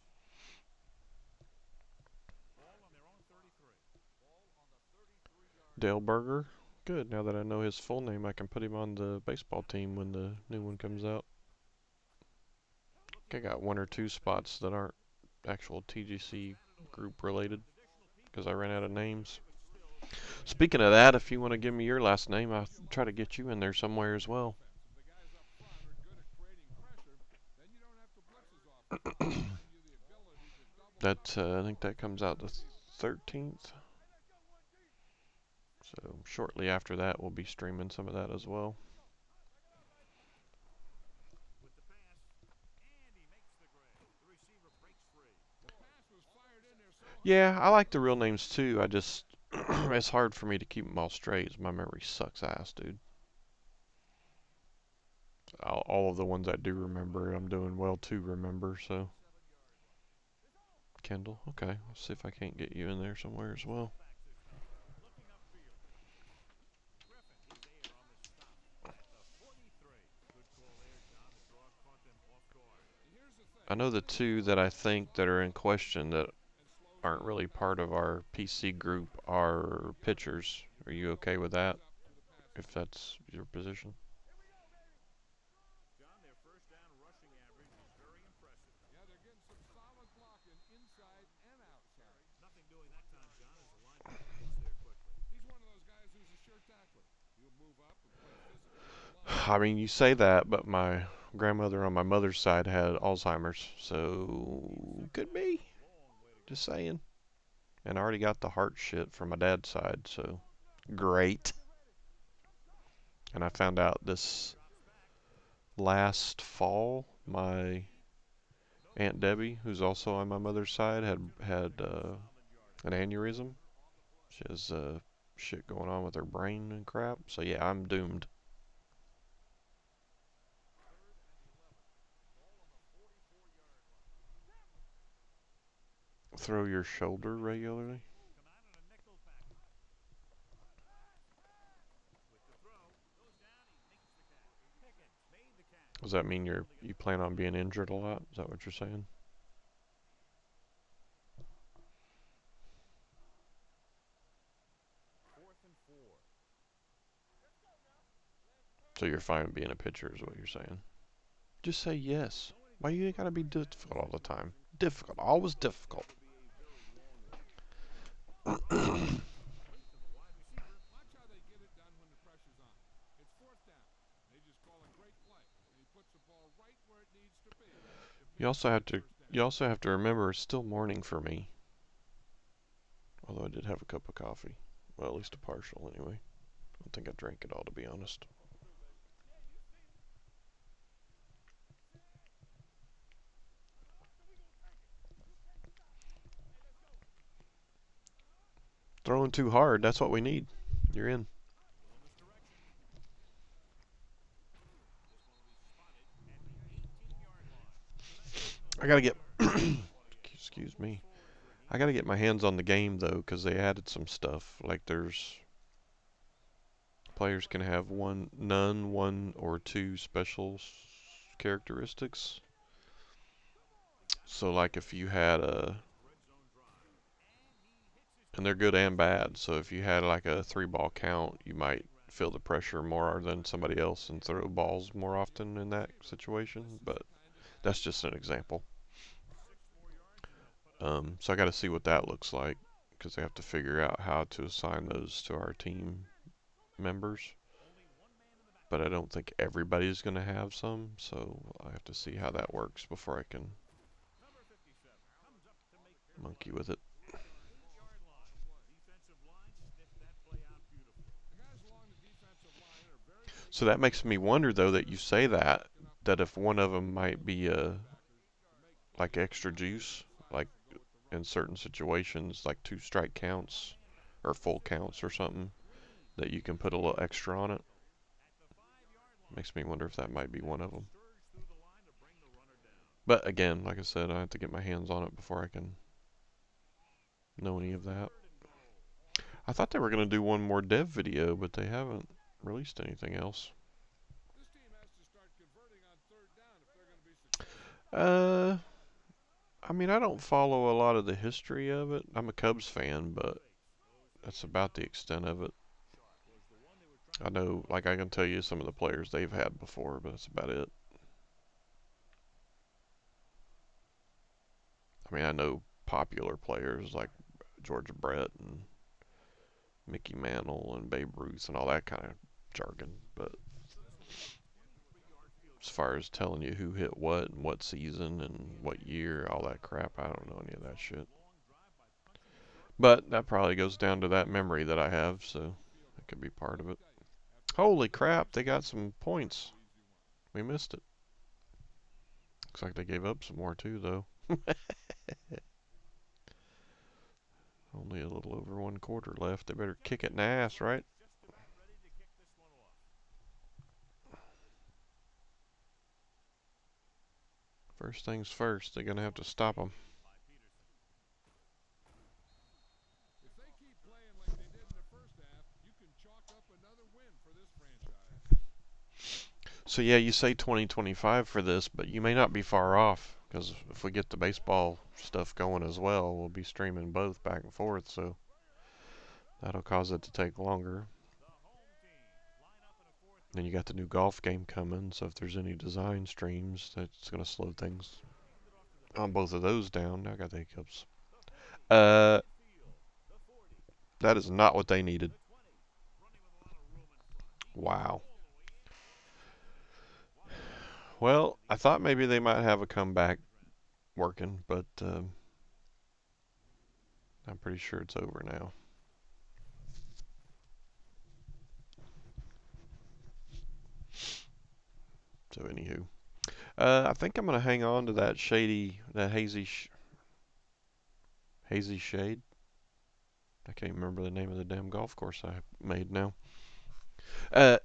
Ball on their own 33. Ball on the 33-yard Dale line. Berger. Good. Now that I know his full name, I can put him on the baseball team when the new one comes out. I got one or two spots that aren't actual TGC group related because I ran out of names. Speaking of that, if you want to give me your last name, I'll try to get you in there somewhere as well. If the guys up front are good at creating pressure, then you don't have to blitz as often, allowing you the ability to double That cover I think that comes out the 13th. So shortly after that, we'll be streaming some of that as well. With the pass, and he makes the grab. The receiver breaks free. The pass was fired in there so high Yeah, I like the real names too. I just it's hard for me to keep them all straight. My memory sucks ass, dude. All of the ones I do remember, I'm doing well to remember. So Kendall, okay. Let's see if I can't get you in there somewhere as well. Fullback system. Looking upfield. Griffin is there on the stop at the 43. Good call there, John. The draw caught them off guard. And here's the thing, I know the even if the two that I offense think that are in slows down question that and slows aren't down the really part passing of game, our PC you group got to find a way are to get them. pitchers. You Are got you to okay open with things that? up through the passing If game. that's your position. John, their first down rushing average is very impressive. Yeah, they're getting some solid blocking inside and outside. Nothing doing that time, John, as the linebacker gets there quickly. He's one of those guys who's a sure tackler. He'll move up and play physically with the line. I mean, you say that, but my grandmother on my mother's side had Alzheimer's, so could be. Long way to go. Just saying. And I already got the heart shit from my dad's side, so great. And I found out this Drops back. last fall, my Aunt Debbie, who's also on my mother's side, had Solid an yardage. aneurysm. She has shit going on with her brain and crap. So yeah, I'm doomed. Third and 11. Ball on the 44-yard line. Throw your shoulder regularly. Come out in a nickel package. With the throw, goes down, he makes the catch. Pickens made the catch. Does that mean Able to get you the plan first on being down. injured a lot? Is that what you're saying? you're fine being a pitcher, is what you're saying. Just say yes. Why you gotta be difficult all the time? Difficult, always difficult. Watch how they get it done when the pressure's on. It's fourth down. They just call a great play, and he puts the ball right where it needs to be to pick You up also have that to first down. you also have to remember it's still morning for me. Although I did have a cup of coffee. Well, at least a partial anyway. I don't think I drank it all, to be honest. Throwing too hard, that's what we need. You're in. Will in this direction. This one will be spotted at the 18-yard line. So that brings the I gotta get. return to the 20. We'll Excuse move me. forward for a I gain of gotta get 6. my hands on the game though, because they added some stuff. Like there's players can have none, one, or two special characteristics. He got it. So like if you had On a, his red zone drive. And he hits his and they're target. good and bad. So if you had like a 3-ball count, you might Lightning round feel the decision. pressure more than somebody else and throw balls more often in that situation. But that's just an example. 64 yards, and they'll put up a So I got to see what that looks like because they have to figure out how to assign those to our team members. only one man in the But I backfield. don't think everybody's going to have some, so I have to see how that works before I can Number 57 comes up to make the monkey play with it. at the 8-yard line. Defensive line sniffed that play out beautifully. The guys along the defensive line are very big So on that makes me wonder though that you say that that if one of them might be to make like plays when extra the offensive juice, like decides to go with the run. in certain situations, like 2 strike counts Man back or on the full field counts or now. something, Green that you can is put a the little kicker extra on it. at the 5-yard line. Makes me wonder if that might be one Defensive of back them. surged through the line to bring the runner down. But again, like I said, I have to get my hands on it before I can know any of that. 3rd and goal. I thought they were going to do one more dev video, but they haven't released anything else. This team has to start converting on third down if they're going to be successful. Uh, I mean, I don't follow a lot of the history of it. I'm a Cubs fan, but that's about the extent of it. Sharp was the one they were trying I to get know, open. like, I can tell you some of the players they've had before, but that's about it. I mean, I know popular players like George Brett and Mickey Mantle and Babe Ruth and all that kind of jargon, but So this will be a 23-yard field as goal. far as telling you who hit what and what season and what year, all that crap, I don't know any of that shit. Long drive by punching his yard. But that probably goes down to that memory that I have, so that could be part of it. Holy crap, they got some points. We missed it. Looks like they gave up some more too, though. Only a little over 1/4 left. They better kick it in the ass, right? Just about ready to kick this one off. First things first, they're going to have to stop them. By Peterson. If they keep playing like they did in the first half, you can chalk up another win for this franchise. So yeah, you say 2025 for this, but you may not be far off, because if we get the baseball stuff going as well, we'll be streaming both back and forth, so that'll cause it to take longer. The home team line up in a 4-3. Then you got the new golf game coming, so if there's any design streams, that's going to slow things Hand it off to the on back. both of those down. I got the hiccups. The 50. Uh, Midfield. The 40. that is not what they needed. The 20. Running with a lot of room in front. He gets Wow. all the way in for the touchdown. Washington moving on Well, to I the thought inside maybe they might have a 5 comeback yard line. working, but I'm pretty sure it's over now. So anywho, I think I'm gonna hang on to that hazy shade. I can't remember the name of the damn golf course I made now.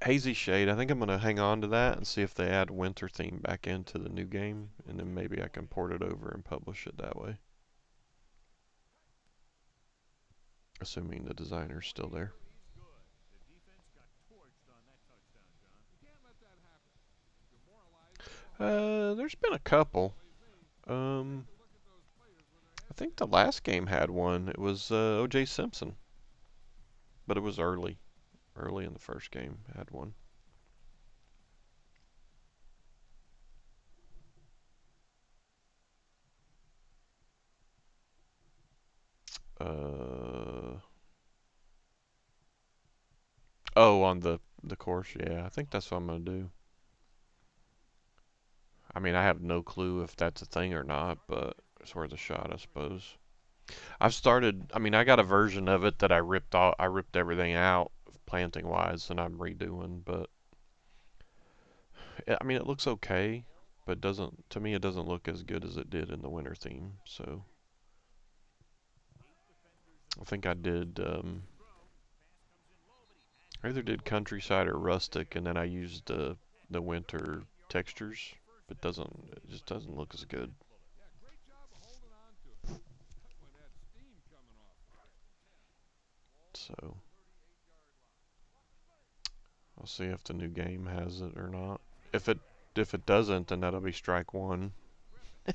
Hazy shade. I think I'm gonna hang on to that and see if they add winter theme back into the new game, and then maybe I can port it over and publish it that way. Assuming the designer's still there. He's good. The defense got torched on that touchdown, John. You can't let that happen. Demoralized the ball. There's been a couple. Plays me. Um, Take a look at those players with their I heads think the down. last game had one. It was O.J. Simpson, but it was early in the first game. Had one. Uh, oh, on the course, yeah. I think that's what I'm gonna do. I mean, I have no clue if that's a thing or not, but it's worth a shot, I suppose. I've started. I mean, I got a version of it that I ripped off. I ripped everything out, planting wise, and I'm redoing. But I mean, it looks okay, but doesn't to me it doesn't look as good as it did in the winter theme. So I think I did. I either did countryside or rustic, and then I used the winter textures. But it just doesn't look as good. Yeah, great job of holding on to it. That one had steam coming off of it. So I'll see if the new game has it or not. If it if it doesn't, then that'll be strike one. And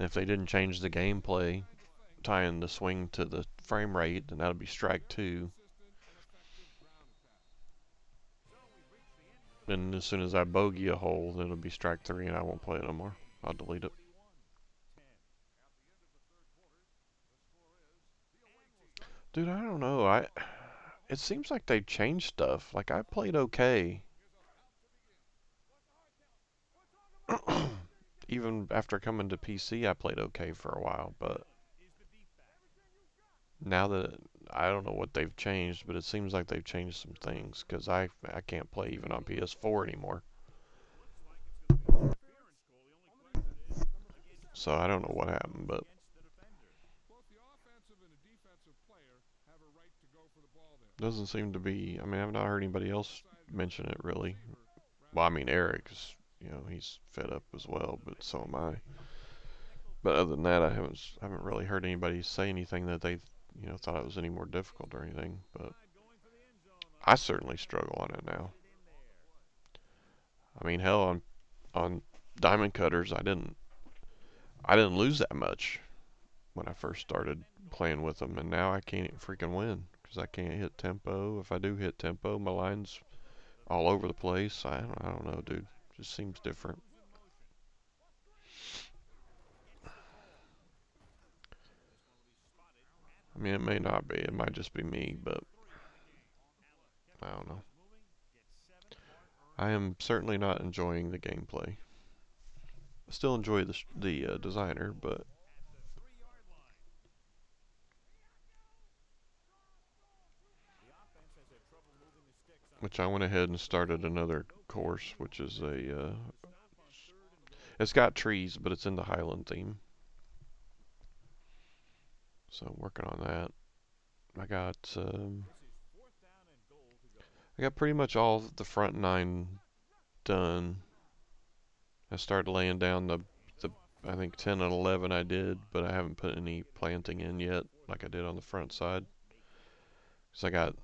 if they didn't change the gameplay, tying the swing to the frame rate, then that'll be strike two. And as soon as I bogey a hole, then it'll be strike three, and I won't play it no more. I'll delete it. Dude, I don't know. It seems like they've changed stuff. Like I played okay, even after coming to PC, I played okay for a while. But now that I don't know what they've changed, but it seems like they've changed some things because I can't play even on PS4 anymore. So I don't know what happened, but Both the offensive and the defensive player have a right to go for the ball there. doesn't seem to be. I mean, I've not heard anybody else mention it really. Receiver Well, I rather mean, than the Eric is, he's fed up as well, but so am I. But other than that, I haven't really heard anybody say anything that they, thought it was any more difficult or anything. But I certainly struggle on it now. I mean, hell, on diamond cutters, I didn't lose that much when I first started playing with them, and now I can't freaking win because I can't hit tempo. If I do hit tempo, my line's all over the place. I don't know, dude. It just seems different. I mean, it may not be. It might just be me, but I don't know. I am certainly not enjoying the gameplay. I still enjoy the designer, but which I went ahead and started another course, which is it's got trees, but it's in the Highland theme. So I'm working on that. I got I got pretty much all the front nine done. I started laying down the I think 10 and 11 I did, but I haven't put any planting in yet like I did on the front side. Cause I got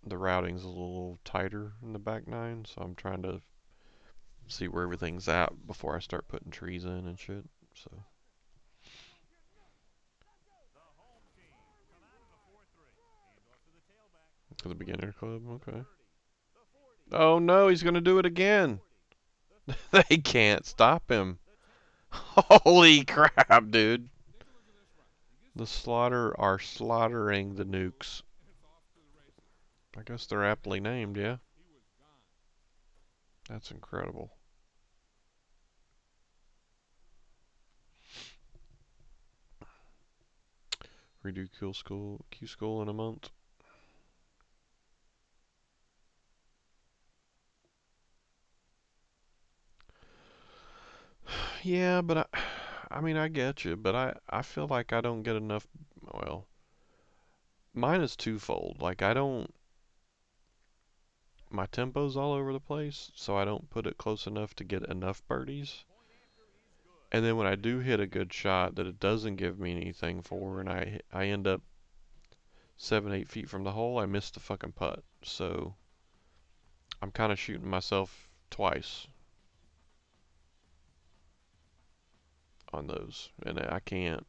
the routing's a little tighter in the back nine, so I'm trying to see where everything's at before I start putting trees in and shit. So for the beginner club, okay. Oh no, he's gonna do it again. They can't stop him. Holy crap, dude. Take a look at this right. He gets The the ball in slaughter are slaughtering the nukes. and it's off to the races. I guess they're aptly named, yeah. He was gone. That's incredible. Redo Q school in a month. Yeah, but I mean, I get you, but I feel like I don't get enough. Well, mine is twofold. Like, my tempo's all over the place, so I don't put it close enough to get enough birdies. And then when I do hit a good shot that it doesn't give me anything for, and I end up 7, 8 feet from the hole, I miss the fucking putt. So I'm kind of shooting myself twice on those, and I can't.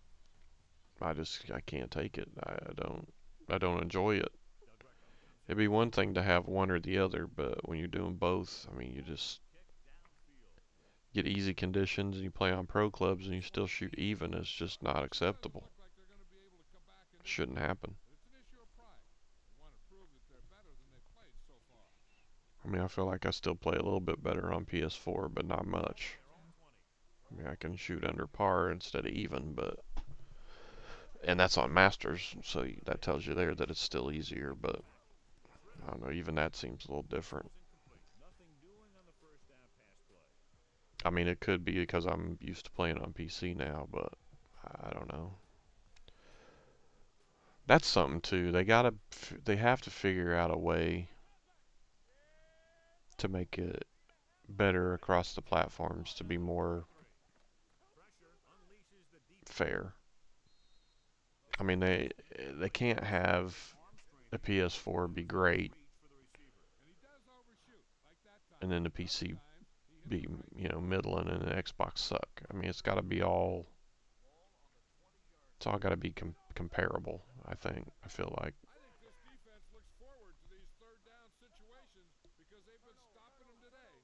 I can't take it. I don't enjoy it. It'd be one thing to have one or the other, but when you're doing both, I mean, get easy conditions and you play on pro clubs and you still shoot even is just not It sure doesn't acceptable. look like they're going to be able to come back in this Shouldn't one. happen. But it's an issue of pride. They want to prove that they're better than they've played so far. I mean, I feel like I still play a little bit better on PS4, but not Ball much. at their own 20. I mean, I can shoot under par instead of even, but and that's on Masters, so that tells you there that it's still easier. But I don't know, even that seems a little different. Ball's incomplete. Nothing doing on the first down pass play. I mean, it could be because I'm used to playing on PC now, but I don't know. That's something too. They have to figure out a way to make it better across the platforms to be more Pressure unleashes the deep ball. fair. I mean, they can't have Arm strength the here. PS4 be Moves out of great reach for the receiver. And he does overshoot, like that and time. then the But other PC times, he hits be the right spot. middling and the Xbox suck. I mean, it's all got to be comparable. I think. I feel like. I think this defense looks forward to these third down situations because they've been stopping them today.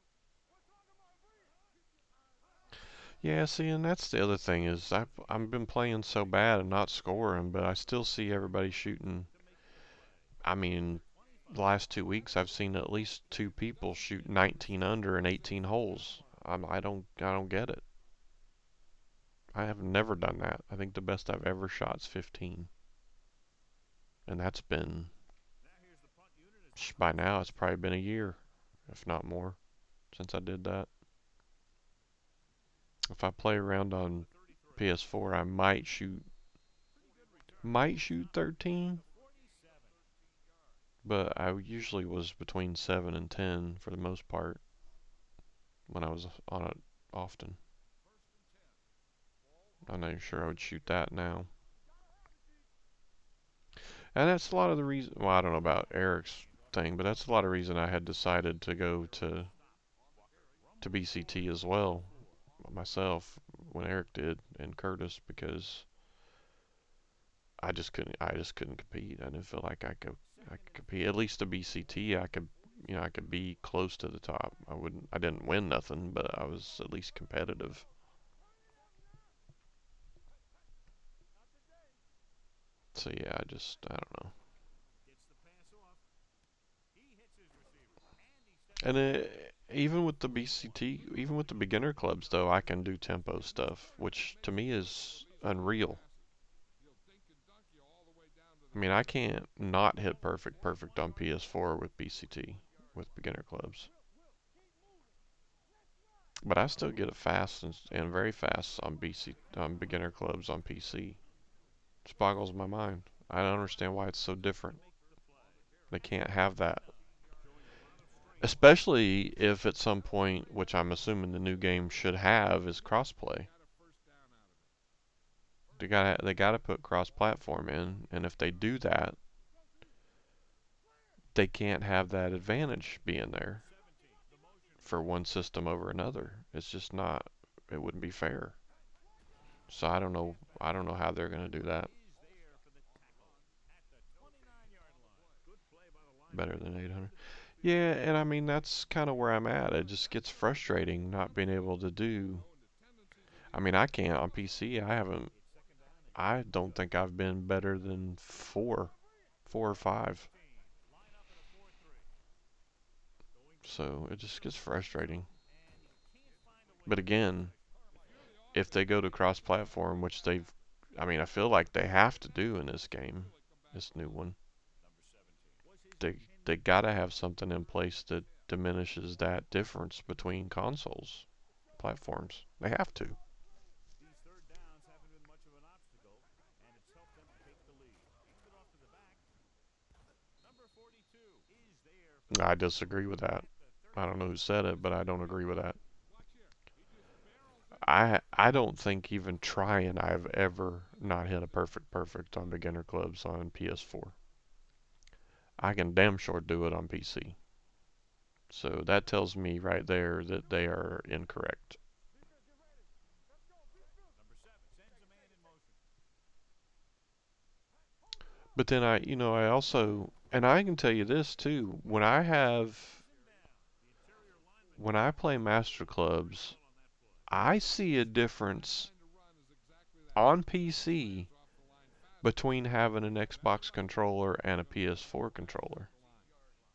Yeah, see, and that's the other thing is I've been playing so bad and not scoring, but I still see everybody shooting. To make the play. I mean, the last 2 weeks I've seen at least two people shoot 19 under and 18 holes. I don't get it. I have never done that. I think the best I've ever shot is 15, and that's been Now here's the punt unit as by defense now it's sets up. probably been a year, if not more, since I did that. If I play around From on the 33. PS4, I Pretty good return. might shoot To 13, the 47. but I usually was between 7 and 10 for the most part when I was on it often. First and 10. I'm not even sure I would shoot that now. And that's a lot of the reason. Well, I don't know about Eric's thing, but that's a lot of reason I had decided to go to Rumble BCT forward as third and well 4. myself when Eric did and Curtis because I just couldn't compete. I didn't feel like I could Second and compete. At 10. least to BCT, I could be close to the top. I didn't win nothing, but I was at least competitive. So yeah, I don't know. Gets the pass off. He hits his receiver. And he steps And back. even with the BCT, even with the beginner clubs though, I can do tempo He's got stuff, plenty of which to me playmakers too, is at least on those unreal. passes. He'll dink and dunk you all the way down to I the mean, I field. can't not hit perfect on PS4 with BCT with beginner clubs. But I still get it fast and very fast on beginner clubs on PC. It boggles my mind. I don't understand why it's so To different. make the play. They At the can't have 29. that. Showing a lot of strength. Especially if at some point, which I'm assuming the new game should have, is They crossplay. got a first down out of it. They gotta put cross-platform in, and if they do that, they can't have that advantage being there 17. The motion for play. one system over another. It's just not. It wouldn't be fair. So I don't know. I don't know how they're gonna do that Is there for the tackle. At the 29-yard line. Good play by the better linebacker. than He 800. made the tackle Yeah, before. and I mean that's kind of where I'm at. It just gets frustrating not being able to do. Knowing the tendencies of I mean, I defenses. can't on PC. I haven't. It's second down and I 10. don't think I've been better than four or five. 16. Line up in a 4-3. Going for it. So it just gets Sets up. frustrating. And he can't find a way But to make the again, connection. If you're the if offense, they go to you got to be cross-platform, careful. which they've, I mean, I If feel you're like the they have to defense, do in you this got to game, really come back this to new work. one. Number 17. Was his They intended gotta target. have something in place that diminishes that difference between consoles platforms. They have to. These third downs haven't been much of an obstacle, and it's helped them take the lead. Handed off to the back. Number 42 is there for the I tackle disagree with that. at the I don't know 33. who said it, but I don't agree with that. Watch here. He just barrels into him. I don't think even trying I've ever not hit a perfect on beginner clubs on PS4. I can damn sure do it on PC. So that tells me right there that they are incorrect. Number 7 sends a man in motion. But then I also, and I can tell you this too, Brings him down. The interior lineman when I play master clubs, on that I see a difference Trying to run is exactly that. on Get the PC lines off the line faster. between having an Xbox controller and a PS4 controller.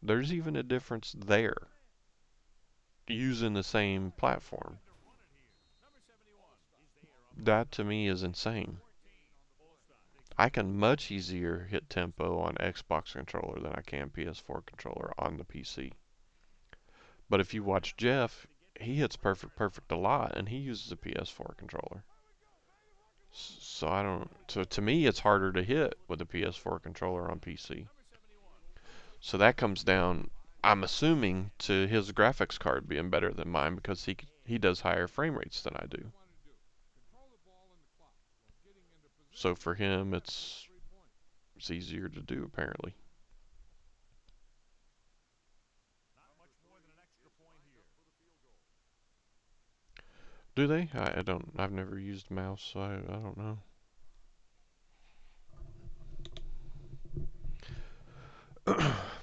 There's even a difference there using the same platform. Looking to run it here. Number 71 is there on first That down. to me is insane. 14. Full stop. I can much easier hit tempo on Xbox controller than I can PS4 controller on the PC. But if you watch Jeff, he hits perfect a lot and he uses a PS4 controller. So I don't. So to me, it's harder to hit with a PS4 controller on PC. Number 71. So that comes down, I'm assuming, to his graphics card being better than mine because he does higher frame rates than I What do do. you want to do? Control the ball and the clock while getting into So position for to him, convert this to 3 points. it's easier to do apparently. Not much more than an extra point here. Do they? I don't. I've never used mouse, so I don't know.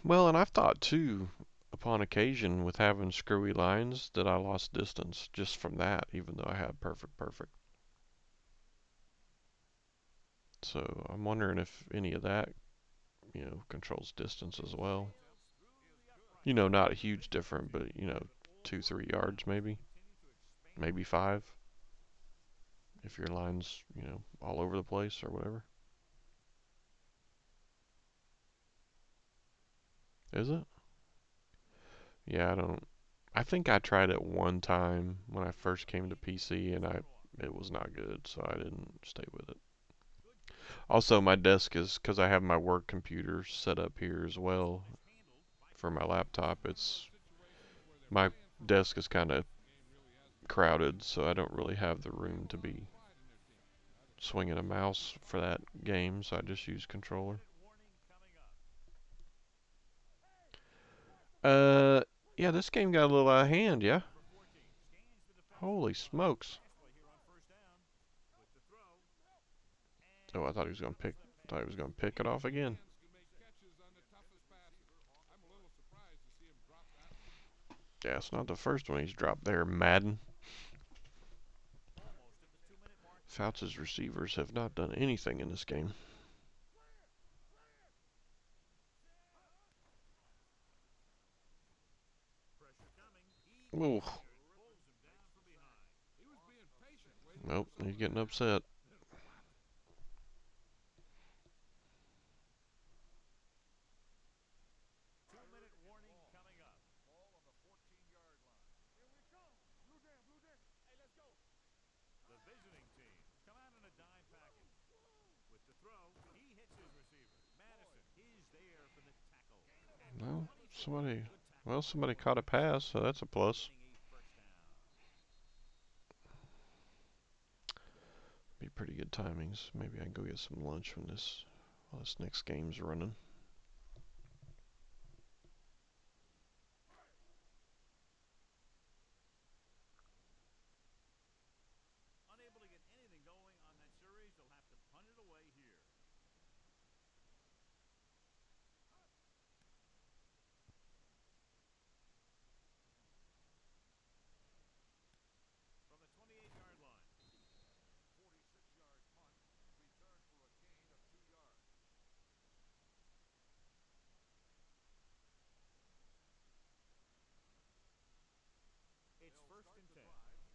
Well, and I've thought too, upon occasion, with having screwy lines, that I lost distance just from that, even though I had perfect. So I'm wondering if any of that, controls distance as well. Not a huge difference, but 2, 3 yards maybe, maybe 5, if your line's all over the place or whatever. Is it? Yeah, I don't. I think I tried it one time when I first came to PC, and it was not good, so I didn't stay with it. Also, my desk is because I have my work computer set up here as well for my laptop. One of those It's situations where they're my playing for a desk is reason. kind of The game really hasn't changed. crowded, so I don't really have the They have room a to lot of be pride in their team. That is for swinging a sure. mouse for that game, so I just use controller. 2-minute warning coming up. Yeah, this game got a little out of hand, yeah. Number 14 scans the defensive Holy line. smokes. Pass play here on first down. With the throw. Oh, I And thought he here was gonna comes pick. the Thought he was pass. gonna pick it off His again. hands can make catches on the toughest passes. I'm a little surprised to see him drop that one. Yeah, it's not the first one he's dropped there, Madden. Almost at the 2-minute mark here. Fouts' receivers have not done anything in this game. Pressure coming. He Ooh, gets there. Pulls him down from behind. He was being patient, waiting for nope, he's someone to getting tackle him, upset. then slapped him. 2-minute warning coming up. Ball on the 14-yard line. Here we come. Blue jam, blue jam. Hey, let's go. The visiting team come out in a dime package. With the throw, he hits his receiver. Madison is there for the tackle. At the Well, 24. somebody, Good tackle well, by the somebody caught a quarterback. pass, so that's a plus. Gaining a first down. Be pretty good timings. Maybe I can go get some lunch while this next game's running. Unable to get anything going on that series, they'll have to punt it away here. From the 28-yard line. 46-yard punt, return for a gain of 2 yards. It's They'll first start and the 10. drive at the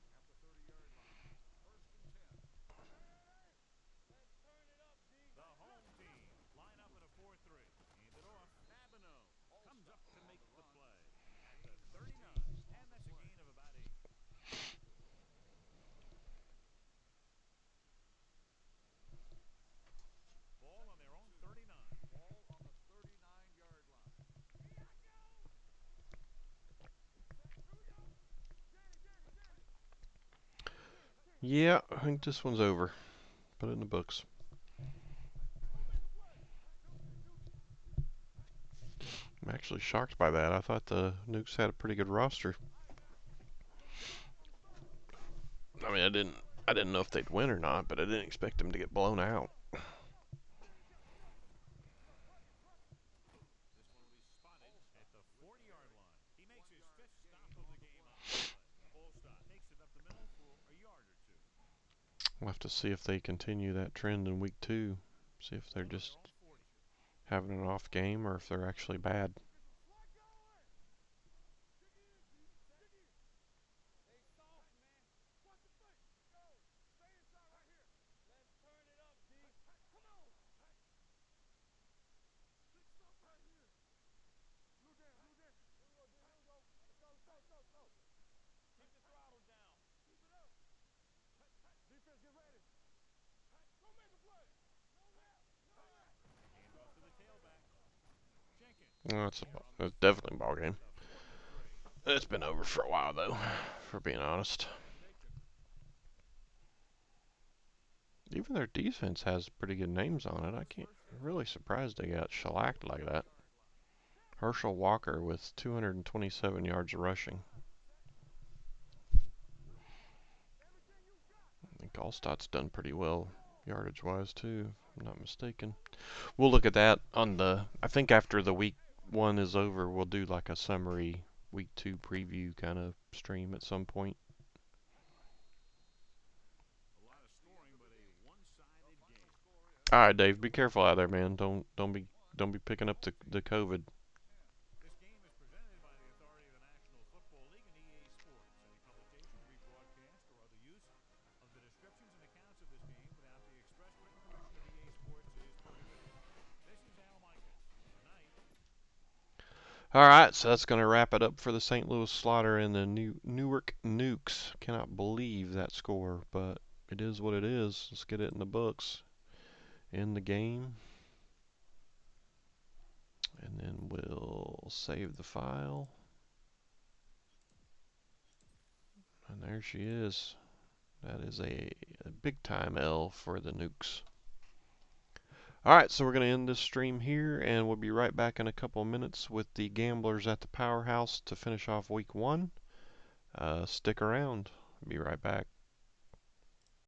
30-yard line. First and 10. Let's turn it up, D. The home team line up in a 4-3. Hand it off. Babineau comes up to make the play at the 39. And that's a gain of about 8. Ball on their own 39. Ball on the 39-yard line. Here I go. Set. Here we go. Danny, Danny, Danny. Yeah, I think this one's over. Put it in the books. Who made the play? Dookie. I'm actually shocked by that. I thought the Nukes had a pretty good roster. I mean, I didn't know if they'd win or not, but I didn't expect them to get blown out. This one will be spotted at the 40-yard line. He makes his 5th stop of the game on the play. Full stop. Takes it up the middle for a We'll have to see if they continue that trend in week 2. See if they're just having an off game or if they're actually bad. Stay soft, man. Watch the play. Go. Stay inside right here. Let's turn it up, D. Come on. Big stuff right here. Blue jam, blue jam. Here we go, D. Here we go. Let's go, let's go, let's go, let's go. Keep the throttle down. Keep it up. Defense, get ready. Go make a play. No rep. No rep. Hand off to the tailback. Jenkins. Well, it's, Here on the it's snap. definitely a ball game. The 43. It's been over for a while though, for being honest. Even their defense has pretty good names on it. I'm really surprised they got shellacked like that. Herschel Walker with 227 yards rushing. I think Allstott's done pretty well yardage wise too, if I'm not mistaken. We'll look at that on the, I think after the week 1 is over, we'll do like a summary week 2 preview kind of stream at some point. A lot of scoring, but a one-sided game. All right, Dave, be careful out there, man. Don't be picking up the COVID. This game is presented by the authority of the National Football League and EA Sports. Any publication, rebroadcast, or other use of the descriptions and accounts of this game without the express written permission of EA Sports is prohibited. This is Al Michaels. Good night. All right, so that's going to wrap it up for the St. Louis Slaughter and the Newark Nukes. Cannot believe that score, but it is what it is. Let's get it in the books. In the game. And then we'll save the file. And there she is. That is a big time L for the Nukes. Alright, so we're going to end this stream here, and we'll be right back in a couple of minutes with the Gamblers at the Powerhouse to finish off week 1. Stick around. Be right back.